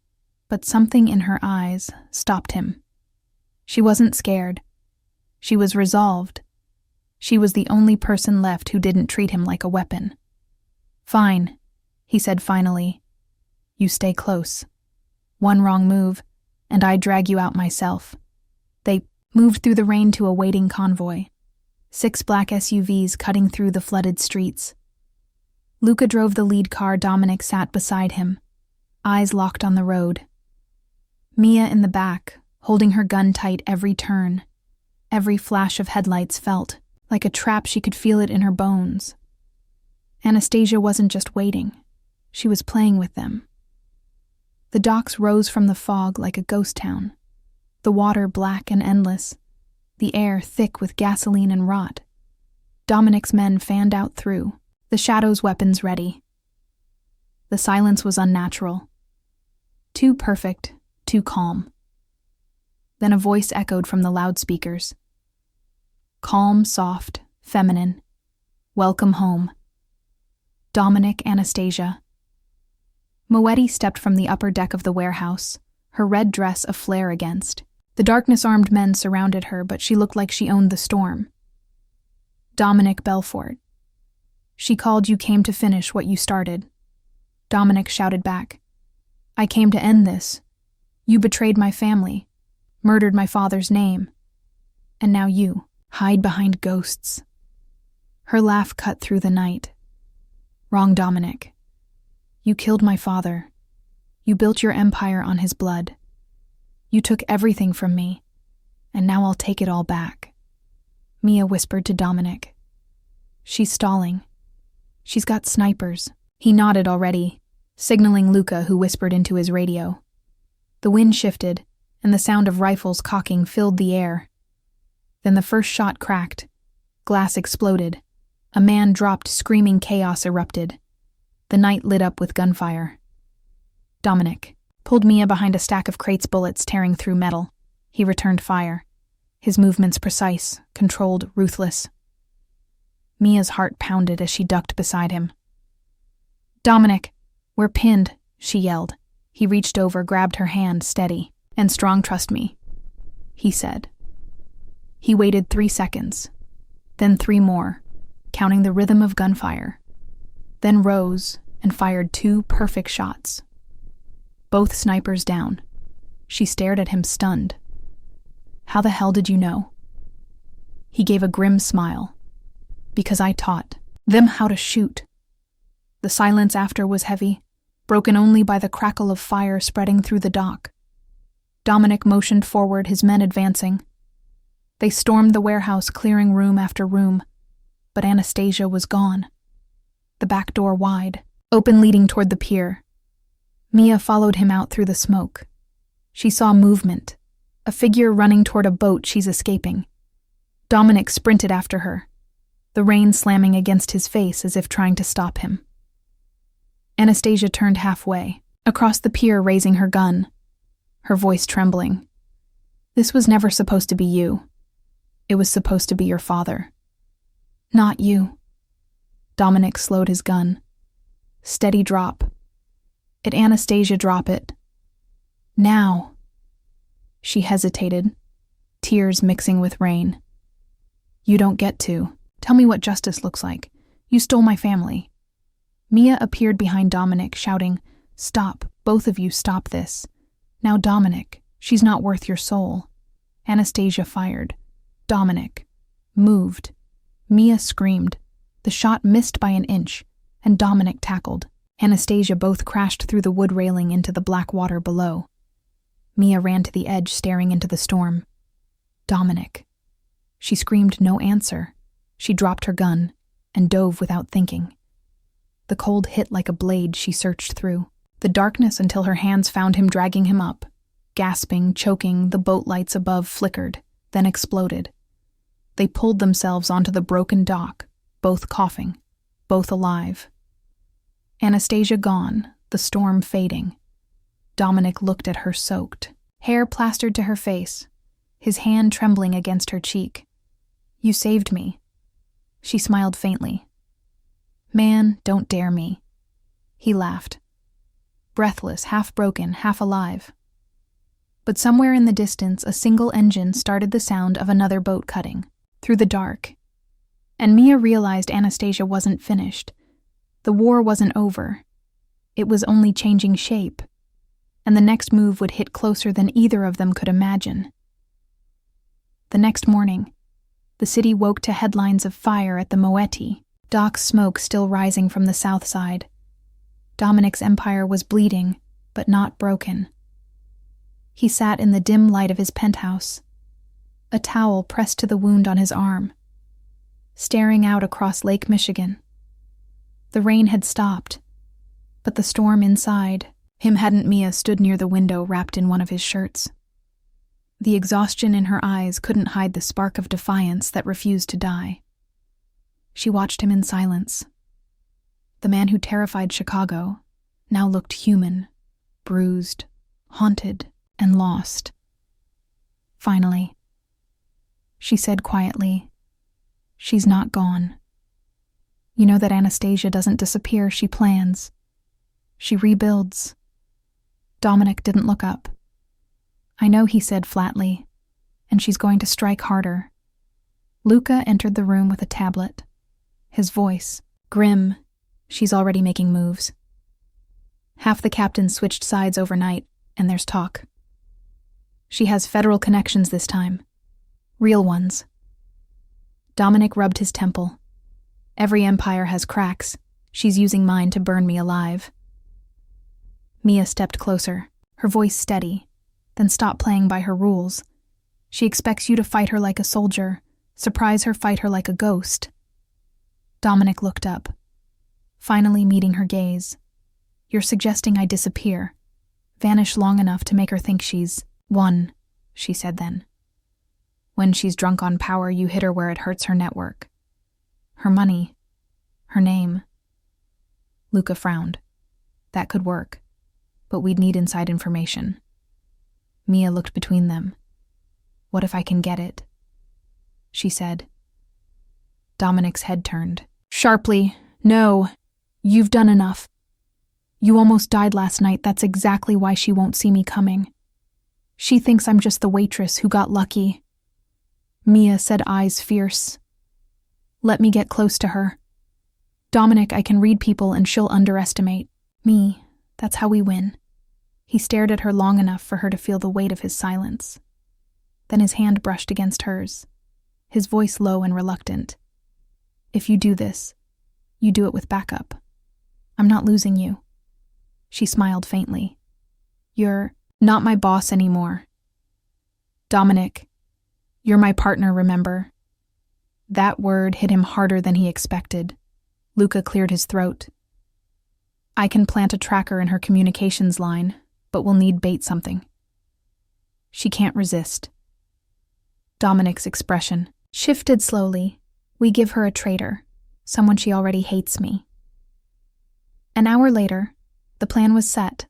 but something in her eyes stopped him. She wasn't scared. She was resolved. She was the only person left who didn't treat him like a weapon. "Fine," he said finally. "You stay close. One wrong move, and I drag you out myself." They moved through the rain to a waiting convoy, 6 black SUVs cutting through the flooded streets. Luca drove the lead car. Dominic sat beside him, eyes locked on the road. Mia in the back, holding her gun tight every turn. Every flash of headlights felt like a trap. She could feel it in her bones. Anastasia wasn't just waiting. She was playing with them. The docks rose from the fog like a ghost town, the water black and endless, the air thick with gasoline and rot. Dominic's men fanned out through, the shadows' weapons ready. The silence was unnatural. Too perfect, too calm. Then a voice echoed from the loudspeakers. Calm, soft, feminine. "Welcome home. Dominic, Anastasia." Moetti stepped from the upper deck of the warehouse, her red dress aflare against. The darkness-armed men surrounded her, but she looked like she owned the storm. "Dominic Belfort. She called you came to finish what you started." Dominic shouted back. "I came to end this. You betrayed my family, murdered my father's name. And now you hide behind ghosts." Her laugh cut through the night. "Wrong, Dominic. You killed my father. You built your empire on his blood. You took everything from me, and now I'll take it all back," Mia whispered to Dominic. "She's stalling. She's got snipers." He nodded already, signaling Luca, who whispered into his radio. The wind shifted, and the sound of rifles cocking filled the air. Then the first shot cracked. Glass exploded. A man dropped, screaming. Chaos erupted. The night lit up with gunfire. Dominic pulled Mia behind a stack of crates, bullets tearing through metal. He returned fire, his movements precise, controlled, ruthless. Mia's heart pounded as she ducked beside him. "Dominic, we're pinned," she yelled. He reached over, grabbed her hand, steady and strong. "Trust me," he said. He waited 3 seconds, then 3 more, counting the rhythm of gunfire, then rose and fired 2 perfect shots. Both snipers down. She stared at him, stunned. "How the hell did you know?" He gave a grim smile. "Because I taught them how to shoot." The silence after was heavy, broken only by the crackle of fire spreading through the dock. Dominic motioned forward, his men advancing. They stormed the warehouse, clearing room after room, but Anastasia was gone. The back door wide, open, leading toward the pier. Mia followed him out through the smoke. She saw movement, a figure running toward a boat she's escaping. Dominic sprinted after her, the rain slamming against his face as if trying to stop him. Anastasia turned halfway, across the pier, raising her gun, her voice trembling. "This was never supposed to be you. It was supposed to be your father." "Not you." Dominic slowed his gun. "Steady drop." "It, Anastasia, drop it." "Now." She hesitated, tears mixing with rain. "You don't get to. Tell me what justice looks like. You stole my family." Mia appeared behind Dominic, shouting, "Stop, both of you, stop this. Now, Dominic, she's not worth your soul." Anastasia fired. Dominic moved. Mia screamed. The shot missed by an inch, and Dominic tackled. Anastasia both crashed through the wood railing into the black water below. Mia ran to the edge, staring into the storm. "Dominic." She screamed no answer. She dropped her gun and dove without thinking. The cold hit like a blade she searched through. The darkness until her hands found him, dragging him up. Gasping, choking, the boat lights above flickered, then exploded. They pulled themselves onto the broken dock, both coughing, both alive. Anastasia gone, the storm fading. Dominic looked at her, soaked, hair plastered to her face, his hand trembling against her cheek. "You saved me." She smiled faintly. "Man, don't dare me." He laughed. Breathless, half broken, half alive. But somewhere in the distance, a single engine started the sound of another boat cutting through the dark. And Mia realized Anastasia wasn't finished. The war wasn't over. It was only changing shape. And the next move would hit closer than either of them could imagine. The next morning, the city woke to headlines of fire at the Moetti, dock smoke still rising from the south side. Dominic's empire was bleeding, but not broken. He sat in the dim light of his penthouse, a towel pressed to the wound on his arm, staring out across Lake Michigan. The rain had stopped, but the storm inside him hadn't. Mia stood near the window, wrapped in one of his shirts. The exhaustion in her eyes couldn't hide the spark of defiance that refused to die. She watched him in silence. The man who terrified Chicago now looked human, bruised, haunted, and lost. Finally, she said quietly, "She's not gone. You know that Anastasia doesn't disappear, she plans. She rebuilds." Dominic didn't look up. "I know," he said flatly, "and she's going to strike harder." Luca entered the room with a tablet. His voice, grim. "She's already making moves. Half the captains switched sides overnight, and there's talk. She has federal connections this time. Real ones." Dominic rubbed his temple. "Every empire has cracks. She's using mine to burn me alive." Mia stepped closer, her voice steady, then stop playing by her rules. She expects you to fight her like a soldier, surprise her, fight her like a ghost. Dominic looked up, finally meeting her gaze. You're suggesting I disappear, vanish long enough to make her think she's won, she said then. When she's drunk on power, you hit her where it hurts her network. Her money, her name. Luca frowned. That could work, but we'd need inside information. Mia looked between them. What if I can get it? She said. Dominic's head turned. Sharply, no, you've done enough. You almost died last night, that's exactly why she won't see me coming. She thinks I'm just the waitress who got lucky. Mia said, eyes fierce. Let me get close to her. Dominic, I can read people and she'll underestimate me. That's how we win. He stared at her long enough for her to feel the weight of his silence. Then his hand brushed against hers, his voice low and reluctant. If you do this, you do it with backup. I'm not losing you. She smiled faintly. You're not my boss anymore. Dominic, you're my partner, remember? That word hit him harder than he expected. Luca cleared his throat. I can plant a tracker in her communications line, but we'll need bait something. She can't resist. Dominic's expression shifted slowly. We give her a traitor, someone she already hates me. An hour later, the plan was set.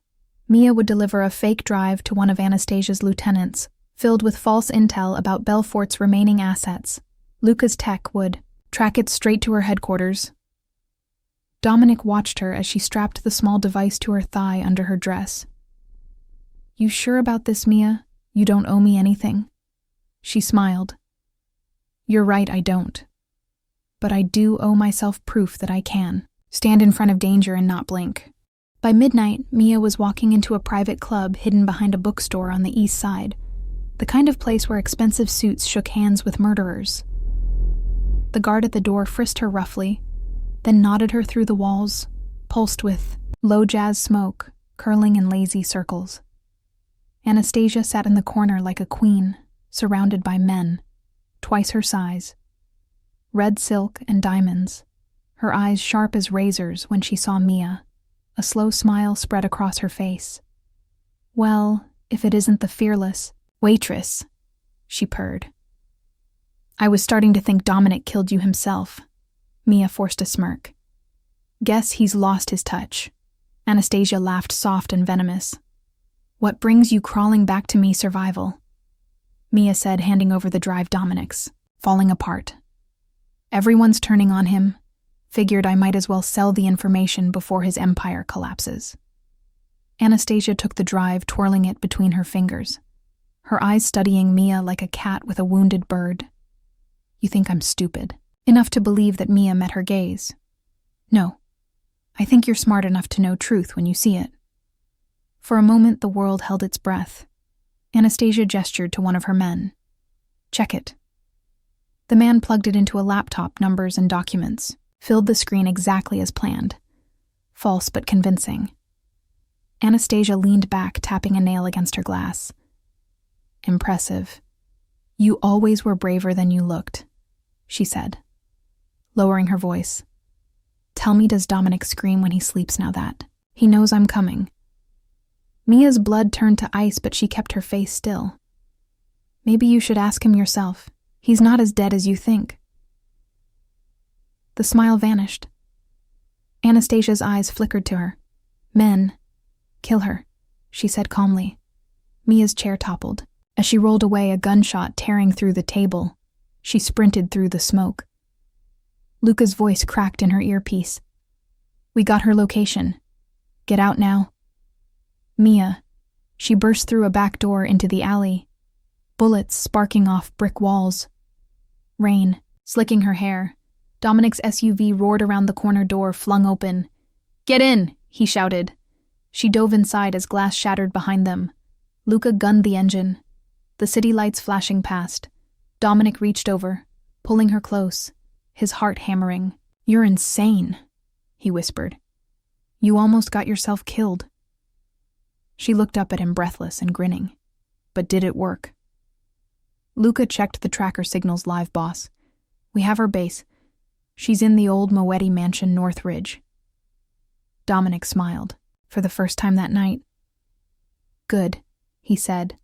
Mia would deliver a fake drive to one of Anastasia's lieutenants, filled with false intel about Belfort's remaining assets. Luca's tech would track it straight to her headquarters. Dominic watched her as she strapped the small device to her thigh under her dress. You sure about this, Mia? You don't owe me anything? She smiled. You're right, I don't. But I do owe myself proof that I can stand in front of danger and not blink. By midnight, Mia was walking into a private club hidden behind a bookstore on the east side, the kind of place where expensive suits shook hands with murderers. The guard at the door frisked her roughly, then nodded her through the walls, pulsed with low jazz smoke, curling in lazy circles. Anastasia sat in the corner like a queen, surrounded by men, twice her size. Red silk and diamonds, her eyes sharp as razors when she saw Mia. A slow smile spread across her face. Well, if it isn't the fearless Waitress, she purred. I was starting to think Dominic killed you himself. Mia forced a smirk. Guess he's lost his touch. Anastasia laughed soft and venomous. What brings you crawling back to me, survival? Mia said, handing over the drive. Dominic's falling apart. Everyone's turning on him. Figured I might as well sell the information before his empire collapses. Anastasia took the drive, twirling it between her fingers, her eyes studying Mia like a cat with a wounded bird. You think I'm stupid enough to believe that Mia met her gaze? No. I think you're smart enough to know truth when you see it. For a moment, the world held its breath. Anastasia gestured to one of her men. Check it. The man plugged it into a laptop, numbers and documents, filled the screen exactly as planned. False but convincing. Anastasia leaned back, tapping a nail against her glass. Impressive. You always were braver than you looked, she said, lowering her voice. Tell me, does Dominic scream when he sleeps now that he knows I'm coming? Mia's blood turned to ice, but she kept her face still. Maybe you should ask him yourself. He's not as dead as you think. The smile vanished. Anastasia's eyes flickered to her. Men, kill her, she said calmly. Mia's chair toppled. As she rolled away, a gunshot tearing through the table. She sprinted through the smoke. Luca's voice cracked in her earpiece. We got her location. Get out now. Mia. She burst through a back door into the alley. Bullets sparking off brick walls. Rain, slicking her hair. Dominic's SUV roared around the corner door, flung open. Get in, he shouted. She dove inside as glass shattered behind them. Luca gunned the engine. The city lights flashing past. Dominic reached over, pulling her close, his heart hammering. You're insane, he whispered. You almost got yourself killed. She looked up at him, breathless and grinning. But did it work? Luca checked the tracker signals live, boss. We have her base. She's in the old Moetti mansion, North Ridge. Dominic smiled, for the first time that night. Good, he said.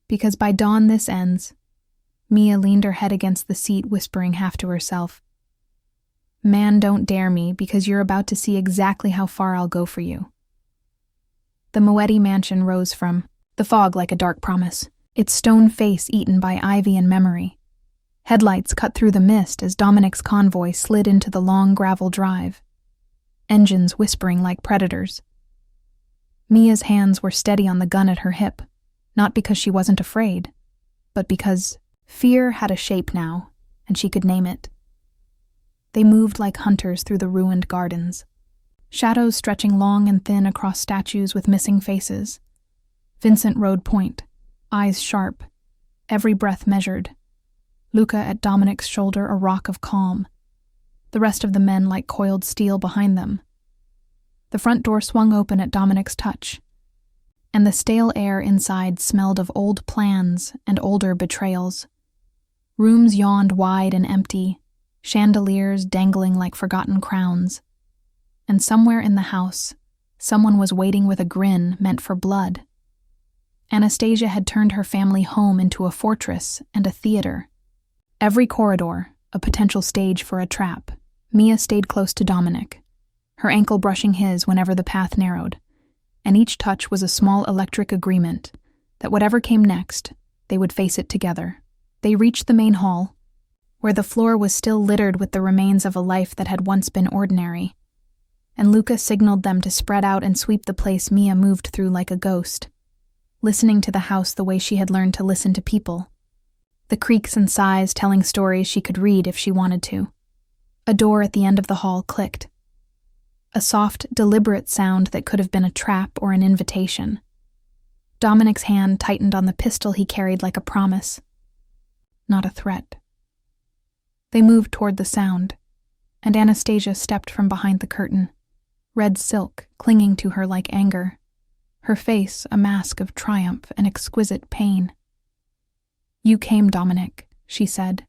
Because by dawn this ends. Mia leaned her head against the seat, whispering half to herself. Man, don't dare me, because you're about to see exactly how far I'll go for you. The Moetti mansion rose from the fog like a dark promise, its stone face eaten by ivy and memory. Headlights cut through the mist as Dominic's convoy slid into the long gravel drive, engines whispering like predators. Mia's hands were steady on the gun at her hip, not because she wasn't afraid, but because fear had a shape now, and she could name it. They moved like hunters through the ruined gardens, shadows stretching long and thin across statues with missing faces. Vincent rode point, eyes sharp, every breath measured. Luca at Dominic's shoulder, a rock of calm. The rest of the men like coiled steel behind them. The front door swung open at Dominic's touch, and the stale air inside smelled of old plans and older betrayals. Rooms yawned wide and empty, chandeliers dangling like forgotten crowns. And somewhere in the house, someone was waiting with a grin meant for blood. Anastasia had turned her family home into a fortress and a theater. Every corridor, a potential stage for a trap. Mia stayed close to Dominic, her ankle brushing his whenever the path narrowed, and each touch was a small electric agreement that whatever came next, they would face it together. They reached the main hall, where the floor was still littered with the remains of a life that had once been ordinary, and Luca signaled them to spread out and sweep the place Mia moved through like a ghost, listening to the house the way she had learned to listen to people. The creaks and sighs telling stories she could read if she wanted to. A door at the end of the hall clicked. A soft, deliberate sound that could have been a trap or an invitation. Dominic's hand tightened on the pistol he carried like a promise, not a threat. They moved toward the sound, and Anastasia stepped from behind the curtain, red silk clinging to her like anger, her face a mask of triumph and exquisite pain. You came, Dominic, she said,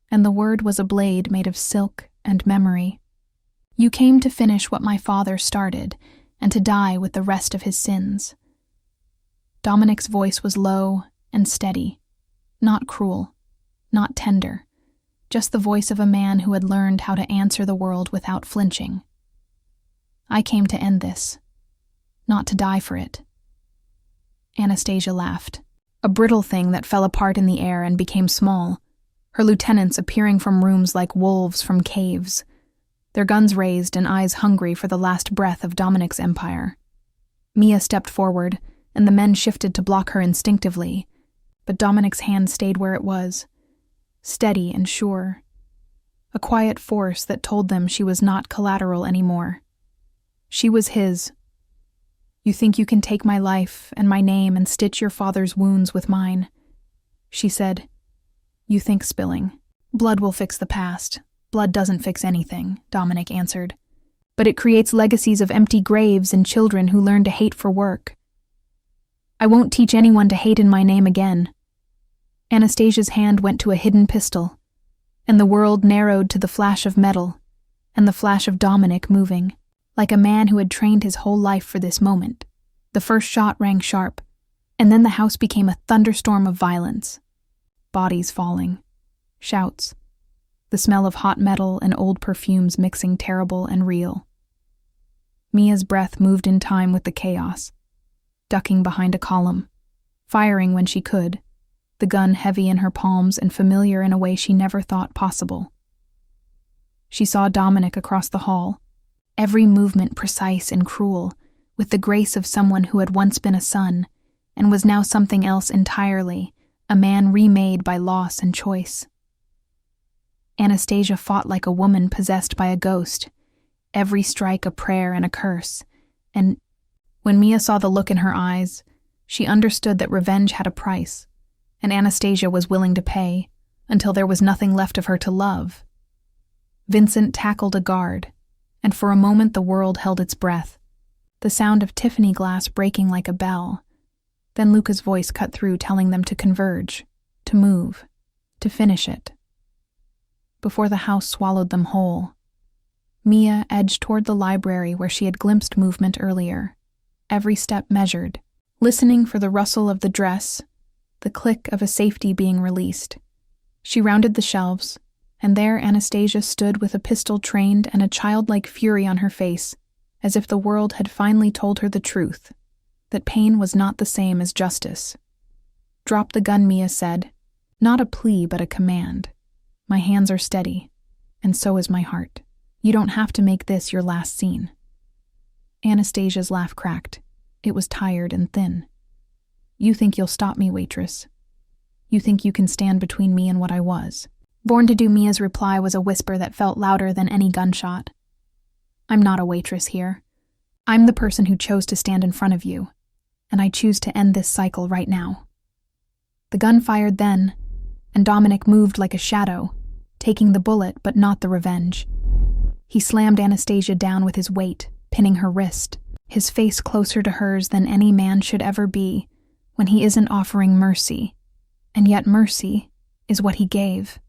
and the word was a blade made of silk and memory. You came to finish what my father started and to die with the rest of his sins. Dominic's voice was low and steady, not cruel, not tender, just the voice of a man who had learned how to answer the world without flinching. I came to end this, not to die for it. Anastasia laughed, a brittle thing that fell apart in the air and became small, her lieutenants appearing from rooms like wolves from caves, their guns raised and eyes hungry for the last breath of Dominic's empire. Mia stepped forward, and the men shifted to block her instinctively, but Dominic's hand stayed where it was, steady and sure, a quiet force that told them she was not collateral anymore. She was his. You think you can take my life and my name and stitch your father's wounds with mine, she said. You think spilling. Blood will fix the past. Blood doesn't fix anything, Dominic answered. But it creates legacies of empty graves and children who learn to hate for work. I won't teach anyone to hate in my name again. Anastasia's hand went to a hidden pistol, and the world narrowed to the flash of metal and the flash of Dominic moving, like a man who had trained his whole life for this moment. The first shot rang sharp, and then the house became a thunderstorm of violence. Bodies falling, shouts, the smell of hot metal and old perfumes mixing terrible and real. Mia's breath moved in time with the chaos, ducking behind a column, firing when she could, the gun heavy in her palms and familiar in a way she never thought possible. She saw Dominic across the hall, every movement precise and cruel, with the grace of someone who had once been a son and was now something else entirely, a man remade by loss and choice. Anastasia fought like a woman possessed by a ghost, every strike a prayer and a curse, and when Mia saw the look in her eyes, she understood that revenge had a price, and Anastasia was willing to pay, until there was nothing left of her to love. Vincent tackled a guard, and for a moment the world held its breath, the sound of Tiffany glass breaking like a bell. Then Luca's voice cut through, telling them to converge, to move, to finish it. Before the house swallowed them whole, Mia edged toward the library where she had glimpsed movement earlier, every step measured, listening for the rustle of the dress, the click of a safety being released. She rounded the shelves, and there Anastasia stood with a pistol trained and a childlike fury on her face, as if the world had finally told her the truth, that pain was not the same as justice. "Drop the gun," Mia said. Not a plea, but a command. "My hands are steady, and so is my heart. You don't have to make this your last scene." Anastasia's laugh cracked. It was tired and thin. "You think you'll stop me, Waitress? You think you can stand between me and what I was?" Born to do, Mia's reply was a whisper that felt louder than any gunshot. "I'm not a waitress here. I'm the person who chose to stand in front of you, and I choose to end this cycle right now." The gun fired then, and Dominic moved like a shadow, taking the bullet but not the revenge. He slammed Anastasia down with his weight, pinning her wrist, his face closer to hers than any man should ever be when he isn't offering mercy, and yet mercy is what he gave.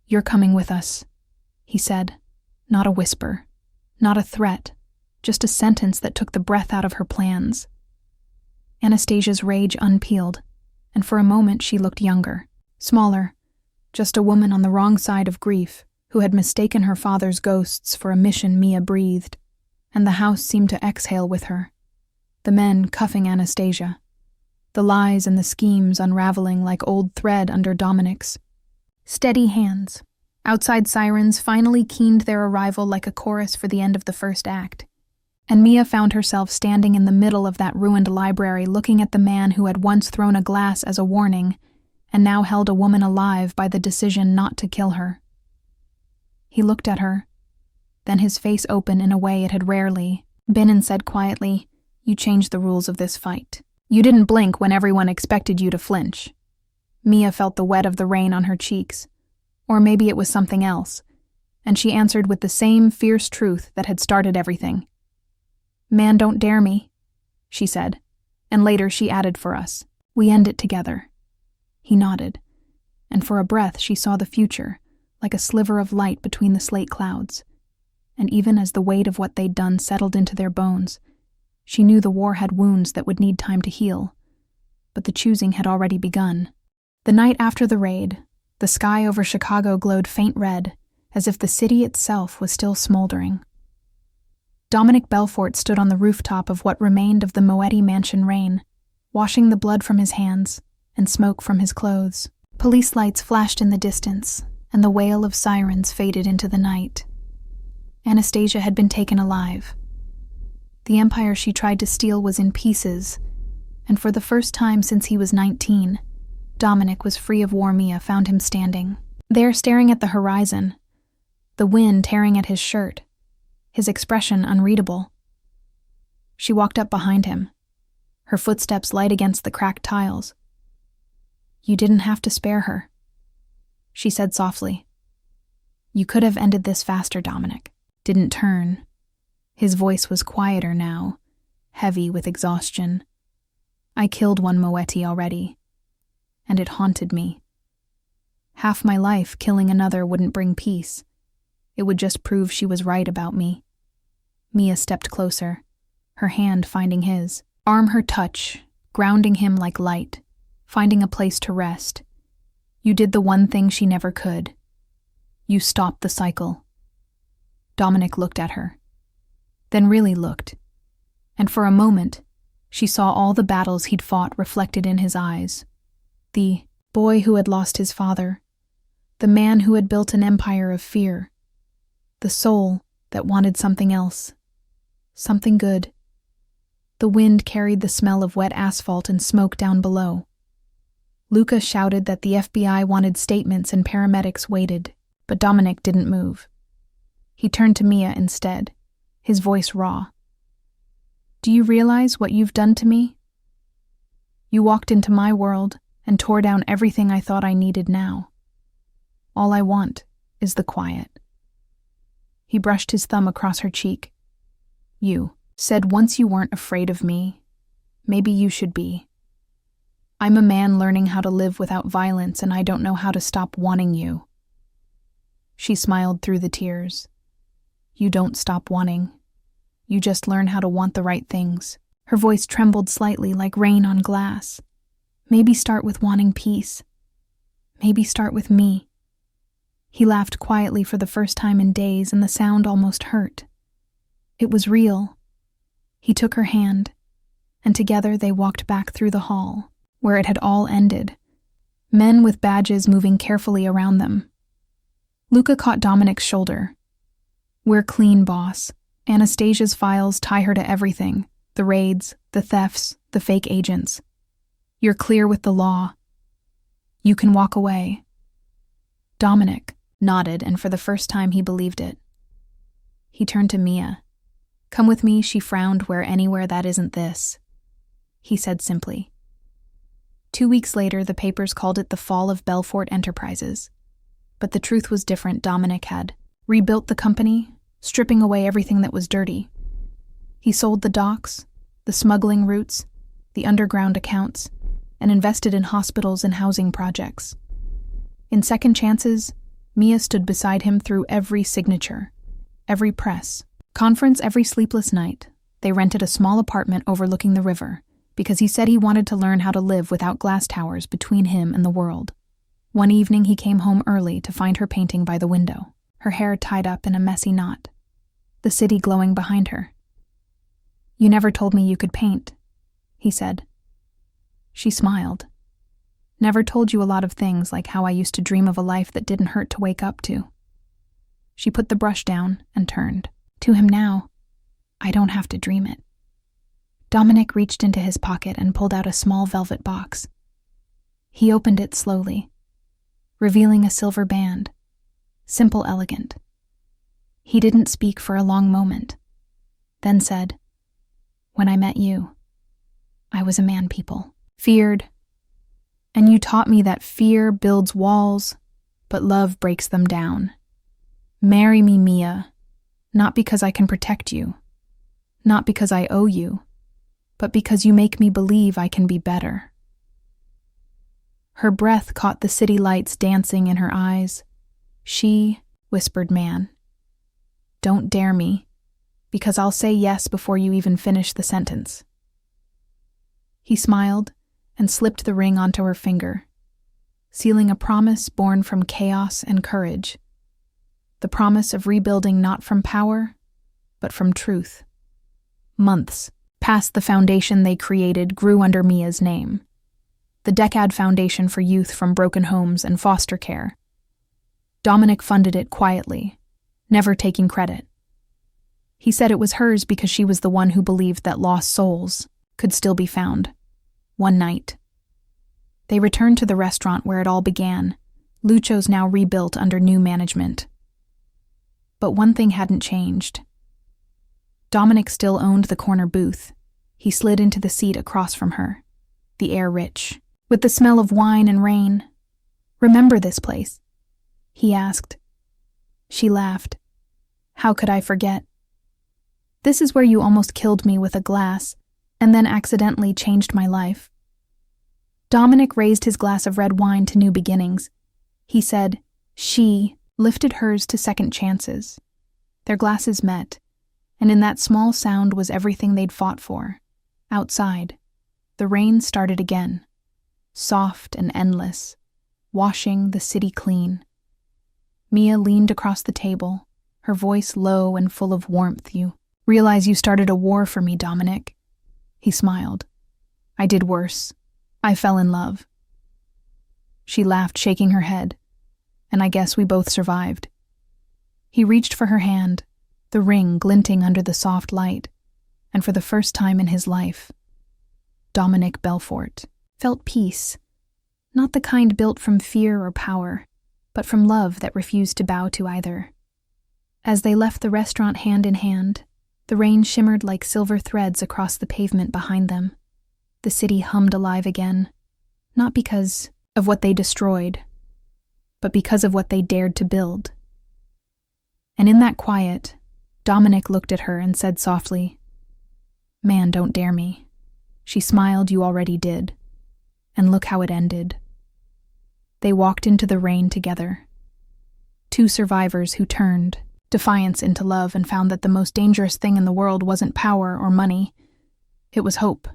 "You're coming with us," he said, not a whisper, not a threat, just a sentence that took the breath out of her plans. Anastasia's rage unpeeled, and for a moment she looked younger, smaller, just a woman on the wrong side of grief who had mistaken her father's ghosts for a mission Mia breathed, and the house seemed to exhale with her, the men cuffing Anastasia, the lies and the schemes unraveling like old thread under Dominic's steady hands. Outside sirens finally keened their arrival like a chorus for the end of the first act, and Mia found herself standing in the middle of that ruined library looking at the man who had once thrown a glass as a warning and now held a woman alive by the decision not to kill her. He looked at her, then his face opened in a way it had rarely been and said quietly, "You changed the rules of this fight. You didn't blink when everyone expected you to flinch." Mia felt the wet of the rain on her cheeks, or maybe it was something else, and she answered with the same fierce truth that had started everything. "Man, don't dare me," she said, and later she added for us, "We end it together." He nodded, and for a breath she saw the future, like a sliver of light between the slate clouds, and even as the weight of what they'd done settled into their bones, she knew the war had wounds that would need time to heal, but the choosing had already begun. The night after the raid, the sky over Chicago glowed faint red, as if the city itself was still smoldering. Dominic Belfort stood on the rooftop of what remained of the Moetti mansion rain, washing the blood from his hands and smoke from his clothes. Police lights flashed in the distance, and the wail of sirens faded into the night. Anastasia had been taken alive. The empire she tried to steal was in pieces, and for the first time since he was 19, Dominic was free of war. Mia found him standing there staring at the horizon, the wind tearing at his shirt, his expression unreadable. She walked up behind him, her footsteps light against the cracked tiles. "You didn't have to spare her," she said softly. "You could have ended this faster." Dominic didn't turn. His voice was quieter now, heavy with exhaustion. "I killed one Moetti already, and it haunted me. Half my life killing another wouldn't bring peace. It would just prove she was right about me." Mia stepped closer, her hand finding his, arm her touch, grounding him like light, finding a place to rest. "You did the one thing she never could. You stopped the cycle." Dominic looked at her, then really looked, and for a moment, she saw all the battles he'd fought reflected in his eyes. The boy who had lost his father, the man who had built an empire of fear, the soul that wanted something else, something good. The wind carried the smell of wet asphalt and smoke down below. Luca shouted that the FBI wanted statements and paramedics waited, but Dominic didn't move. He turned to Mia instead, his voice raw. "Do you realize what you've done to me? You walked into my world and tore down everything I thought I needed now. All I want is the quiet." He brushed his thumb across her cheek. "You said once you weren't afraid of me. Maybe you should be. I'm a man learning how to live without violence, and I don't know how to stop wanting you." She smiled through the tears. "You don't stop wanting. You just learn how to want the right things." Her voice trembled slightly like rain on glass. "Maybe start with wanting peace. Maybe start with me." He laughed quietly for the first time in days, and the sound almost hurt. It was real. He took her hand, and together they walked back through the hall, where it had all ended, men with badges moving carefully around them. Luca caught Dominic's shoulder. "We're clean, boss. Anastasia's files tie her to everything, the raids, the thefts, the fake agents. You're clear with the law. You can walk away." Dominic nodded, and for the first time he believed it. He turned to Mia. "Come with me," she frowned. "Where anywhere that isn't this," he said simply. 2 weeks later, the papers called it the fall of Belfort Enterprises. But the truth was different. Dominic had rebuilt the company, stripping away everything that was dirty. He sold the docks, the smuggling routes, the underground accounts, and invested in hospitals and housing projects. In second chances, Mia stood beside him through every signature, every press conference, every sleepless night. They rented a small apartment overlooking the river, because he said he wanted to learn how to live without glass towers between him and the world. One evening he came home early to find her painting by the window, her hair tied up in a messy knot, the city glowing behind her. "You never told me you could paint," he said. She smiled. "Never told you a lot of things, like how I used to dream of a life that didn't hurt to wake up to." She put the brush down and turned. To him now, "I don't have to dream it." Dominic reached into his pocket and pulled out a small velvet box. He opened it slowly, revealing a silver band, simple, elegant. He didn't speak for a long moment, then said, "When I met you, I was a man people feared, and you taught me that fear builds walls, but love breaks them down. Marry me, Mia, not because I can protect you, not because I owe you, but because you make me believe I can be better." Her breath caught the city lights dancing in her eyes. "She," whispered man, "don't dare me, because I'll say yes before you even finish the sentence." He smiled and slipped the ring onto her finger, sealing a promise born from chaos and courage, the promise of rebuilding not from power, but from truth. Months past the foundation they created grew under Mia's name, the Decad Foundation for Youth from Broken Homes and Foster Care. Dominic funded it quietly, never taking credit. He said it was hers because she was the one who believed that lost souls could still be found. One night, they returned to the restaurant where it all began, Lucho's now rebuilt under new management. But one thing hadn't changed. Dominic still owned the corner booth. He slid into the seat across from her, the air rich, with the smell of wine and rain. "Remember this place?" he asked. She laughed. "How could I forget? This is where you almost killed me with a glass, and then accidentally changed my life." Dominic raised his glass of red wine to new beginnings. He said, she lifted hers to second chances. Their glasses met, and in that small sound was everything they'd fought for. Outside, the rain started again, soft and endless, washing the city clean. Mia leaned across the table, her voice low and full of warmth. "You realize you started a war for me, Dominic?" He smiled. "I did worse. I fell in love." She laughed, shaking her head. "And I guess we both survived." He reached for her hand, the ring glinting under the soft light, and for the first time in his life, Dominic Belfort felt peace, not the kind built from fear or power, but from love that refused to bow to either. As they left the restaurant hand in hand, the rain shimmered like silver threads across the pavement behind them. The city hummed alive again, not because of what they destroyed, but because of what they dared to build. And in that quiet, Dominic looked at her and said softly, "Man, don't dare me." She smiled, "You already did." And look how it ended. They walked into the rain together. Two survivors who turned defiance into love and found that the most dangerous thing in the world wasn't power or money. It was hope.